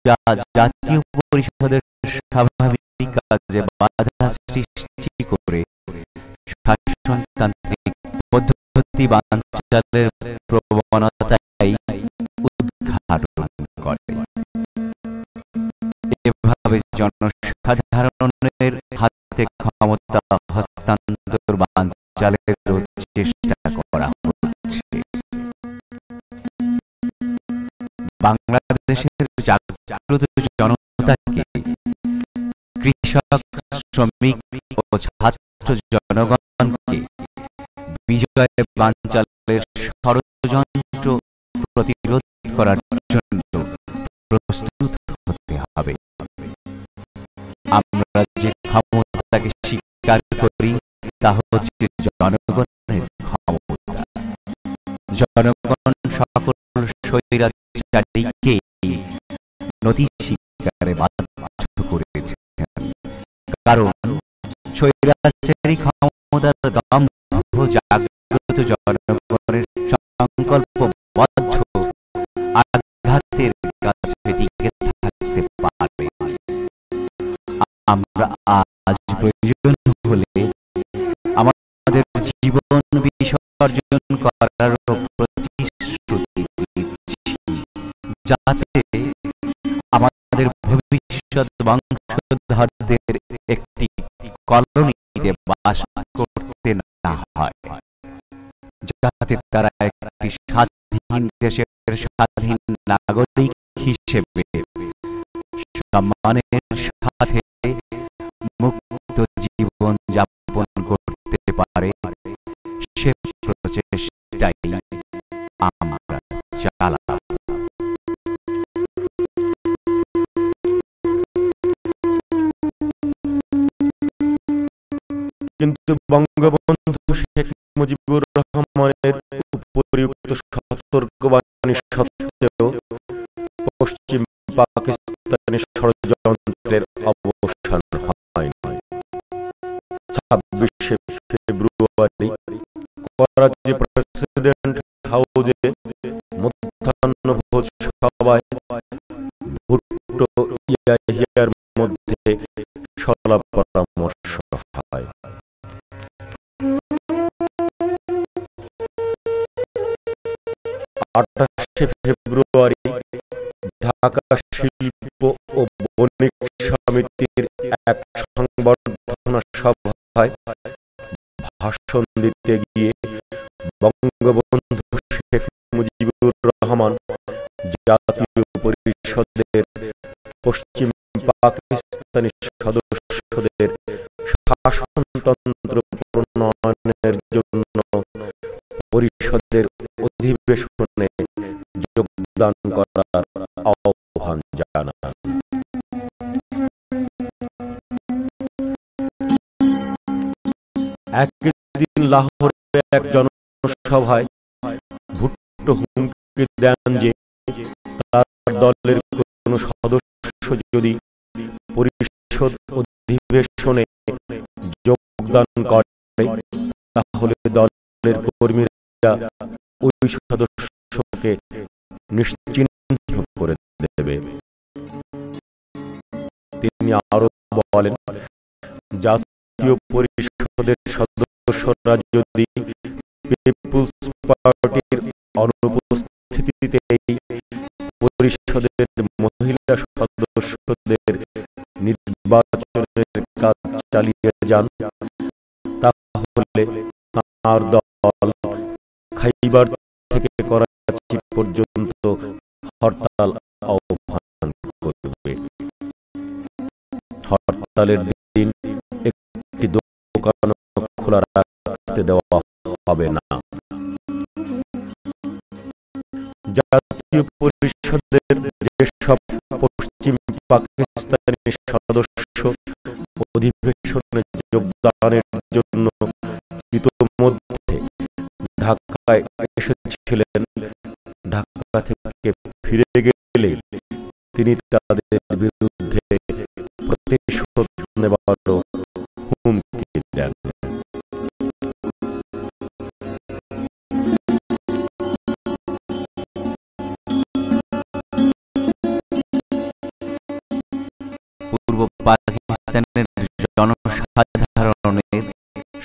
যা জাতীয় পরিষদের স্বাভাবিক কাজে বাধা সৃষ্টি করে শাসনতান্ত্রিক পদ্ধতি বানচালের প্রবণতাই উদ্ঘাটন করে। এভাবে জনসাধারণের হাতে ক্ষমতা হস্তান্তর বানচালের চেষ্টা করা হচ্ছে। বাংলাদেশের জাগ্রত জনতাকে, কৃষক, শ্রমিক ও ছাত্র জনগণকে বিজয় বানচালের ষড়যন্ত্র প্রতিরোধ করার জন্য প্রস্তুত হতে হবে। আমরা যে ক্ষমতাকে স্বীকার করি তা হচ্ছে জনগণের ক্ষমতা। জনগণ সকল স্বৈরাচারীকে নতি স্বীকারে বাধ্য করেছে, কারণ স্বৈরাচারী ক্ষমতার দম্ভ জাগ্রত জনগণের সংকল্পবদ্ধ আঘাতের কাছে টিকে থাকতে পারে। আমরা আজ প্রয়োজন হলে আমাদের জীবন বিসর্জন করার প্রতিশ্রুতি দিচ্ছি, যাতে আমাদের ভবিষ্যৎ বংশধরদের একটি কলোনিতে বাস করতে না হয়, যাতে তারা একটি স্বাধীন দেশের স্বাধীন নাগরিক হিসেবে সম্মানের সাথে মুক্ত জীবন যাপন করতে পারে। সে প্রচেষ্টাই আমরা চালাব। কিন্তু বঙ্গবন্ধু শেখ মুজিবুর রহমানের উপরিউক্ত সতর্কবাণী সত্ত্বেও পশ্চিম পাকিস্তানি ষড়যন্ত্রের অবসান হয়নি। 26শে ফেব্রুয়ারি করাচি প্রেসিডেন্ট হাউজে মধ্যাহ্নভোজ সভায় ভুট্টো ইয়াহিয়ার মধ্যে সলা পরামর্শ হয়। 28শে ফেব্রুয়ারি ঢাকা শিল্প ও বণিক সমিতির এক সংবর্ধনা সভায় ভাষণ দিতে গিয়ে বঙ্গবন্ধু শেখ মুজিবুর রহমান জাতীয় পরিষদের পশ্চিম পাকিস্তানি সদস্যদের শাসনতন্ত্র প্রণয়নের জন্য পরিষদের অধিবেশনে যোগদান করার আহ্বান জানান। একদিন লাহোরে এক জনসভায় ভুট্টো হুমকি দেন যে তার দলের কোন সদস্য যদি পরিষদ অধিবেশনে যোগদান করে তাহলে দলের কর্মীরা ওই সদস্যকে নিশ্চিহ্ন করে দেবে। তিনি আরো বলেন, জাতীয় পরিষদের সদস্যরা যদি পিপলস পার্টির অনুপস্থিতিতে পরিষদের মহিলা সদস্যদের নির্বাচনের কাজ চালিয়ে যান তাহলে তাঁর দল খাইবার থেকে করাচি পর্যন্ত হরতাল আহ্বান করবে। হরতালের দিন একটি দোকান খোলা রাখতে দেওয়া হবে না। জাতীয় পরিষদের যেসব পশ্চিম পাকিস্তানি সদস্য অধিবেশনে যোগদানের জন্য ইতোমধ্যে ঢাকায় এসেছিলেন, ঢাকা থেকে ফিরে গেলে তিনি তাদের বিরুদ্ধে প্রতিশোধ নেওয়ারও হুমকি দেন। পূর্ব পাকিস্তানের জনসাধারণের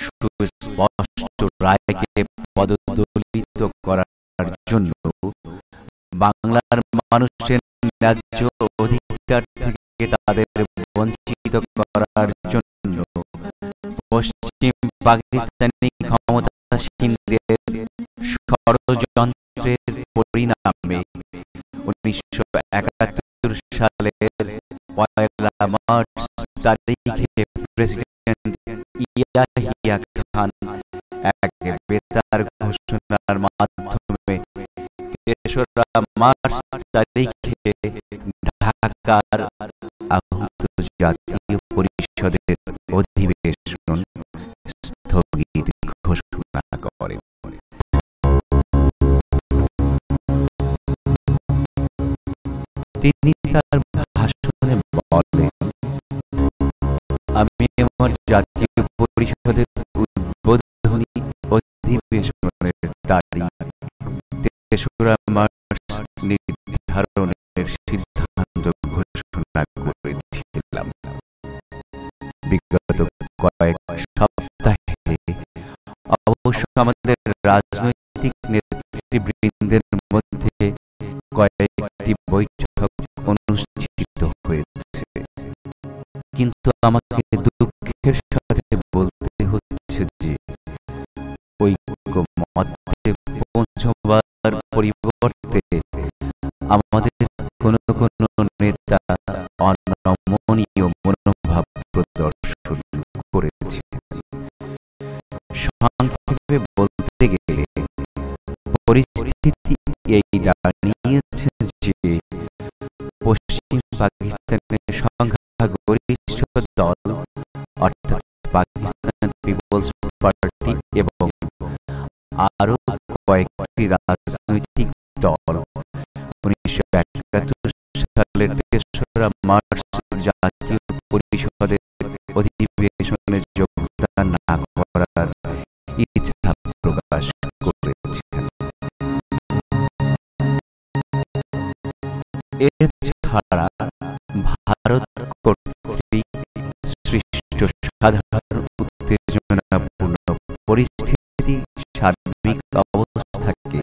সুস্পষ্ট রায়কে পদদলিত করার জন্য বাংলার মানুষের ন্যায্য অধিকার থেকে তাদের বঞ্চিত করার জন্য পশ্চিম পাকিস্তানি ক্ষমতাসীনদের ষড়যন্ত্রের পরিণামে 1971 সালের 1 মার্চ তারিখে প্রেসিডেন্ট ইয়াহিয়া খান এক বেতার ঘোষণার মাধ্যমে 3রা মার্চ তারিখে ঢাকার আহুত জাতীয় পরিষদের অধিবেশন স্থগিত ঘোষণা করেন। তিনি তার ভাষণে বলেন, আমি আমার জাতীয় পরিষদের উদ্বোধনী অধিবেশনের তারিখ 3রা মার্চ নির্ধারণের সিদ্ধান্ত ঘোষণা করেছিলাম। বিগত কয়েক সপ্তাহে অবশ্য আমাদের রাজনৈতিক নেতৃবৃন্দের মধ্যে কয়েকটি বৈঠক অনুষ্ঠিত হয়েছে, কিন্তু আমাকে দুঃখের সাথে বলতে হচ্ছে যে ঐক্যমত্যে পৌঁছবার পরিবর্তে আমাদের কোনো নেতা অনমনীয় মনোভাব প্রদর্শন করেছে। সংক্ষেপে বলতে গেলে পরিস্থিতি এই দাঁড়িয়েছে যে পশ্চিম পাকিস্তানের সংখ্যাগরিষ্ঠ দল অর্থাৎ পাকিস্তান পিপলস পার্টি এবং আরো কয়েকটি রাজনৈতিক দল 1971 সালের 3রা মার্চ জাতীয় পরিষদের অধিবেশনে যোগদান না করার ইচ্ছা প্রকাশ করেছে। এছাড়া ভারত কর্তৃক সৃষ্ট সাধারণ উত্তেজনাপূর্ণ পরিস্থিতি সার্বিক অবস্থাকে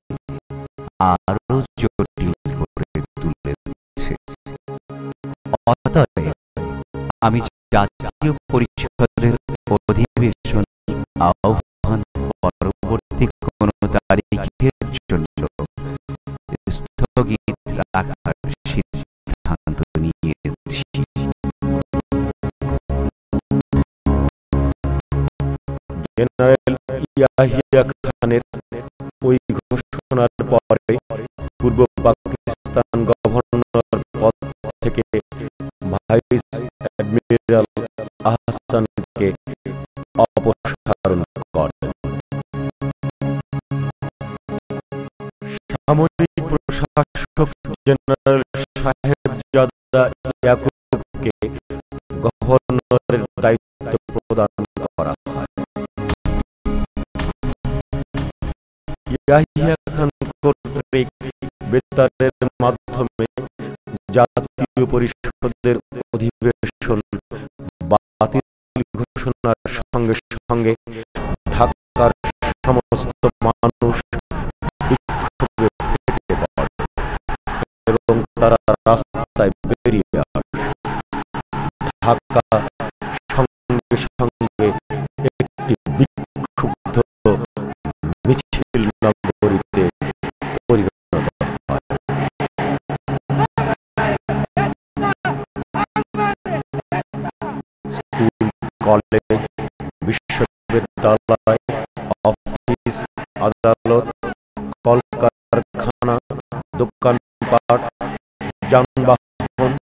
আরো জটিল করে তুলেছে। অতএব আমি জাতীয় পরিষদের অধিবেশন আহ্বান পরবর্তী কোন তারিখের জন্য স্থগিত রাখার সিদ্ধান্ত নিয়েছি। জেনারেল ইয়াহিয়া খানের ওই ঘোষণার পরে পূর্ব পাকিস্তান গভর্নর পদ থেকে ভাইস অ্যাডমিরাল আহসানকে অপসারণ করেন। সামরিক প্রশাসক জেনারেল সাহেবজাদা ইয়াকুবকে গভর্নরের দায়িত্ব প্রদান করা হয়। ইয়াহিয়া খান কর্তৃক বেতারের মাধ্যমে জাতীয় পরিষদের অধিবেশন বাতিল ঘোষণার সঙ্গে সঙ্গে ঢাকার সমস্ত মানুষ বিক্ষোভে ফেটে পড়ে এবং তারা রাস্তায় বেরিয়ে আসে। ঢাকা সঙ্গে সঙ্গে একটি বিক্ষুব্ধ মিছিল নগরীতে পরিণত হয়। স্কুল, কলেজ, বিশ্ববিদ্যালয়, অফিস, আদালত, কলকারখানা, দোকানপাট, যানবাহন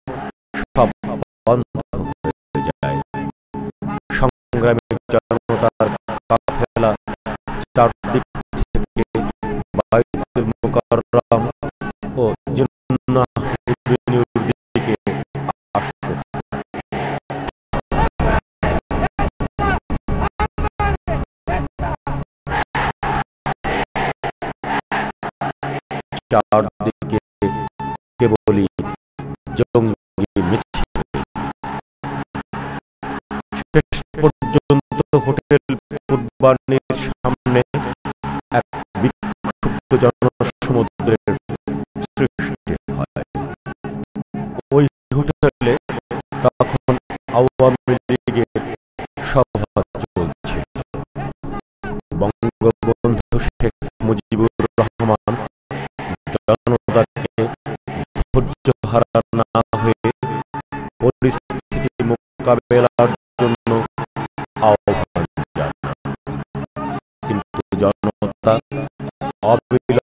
সব বন্ধ হয়ে যায়। সংগ্রামী জনতার কাফেলা চারদিক থেকে বাইতুল মুকাররম ও জিন্নাহ এভিনিউর দিকে আসতে থাকে। চারদিকে কেবলই জঙ্গি মিছিল। শেষ পর্যন্ত হোটেল পূর্বাহ্নের সামনে এক বিক্ষুব্ধ জনসমুদ্রের সৃষ্টি হয়। ওই হোটেলে তখন আওয়ামী লীগের সভা চলছিল। বঙ্গবন্ধু শেখ মুজিবুর রহমান জনতাকে ধৈর্য হারা না হয়ে পরিস্থিতি মোকাবেলার জন্য আহ্বান জানান, কিন্তু জনতা অবিলম্বে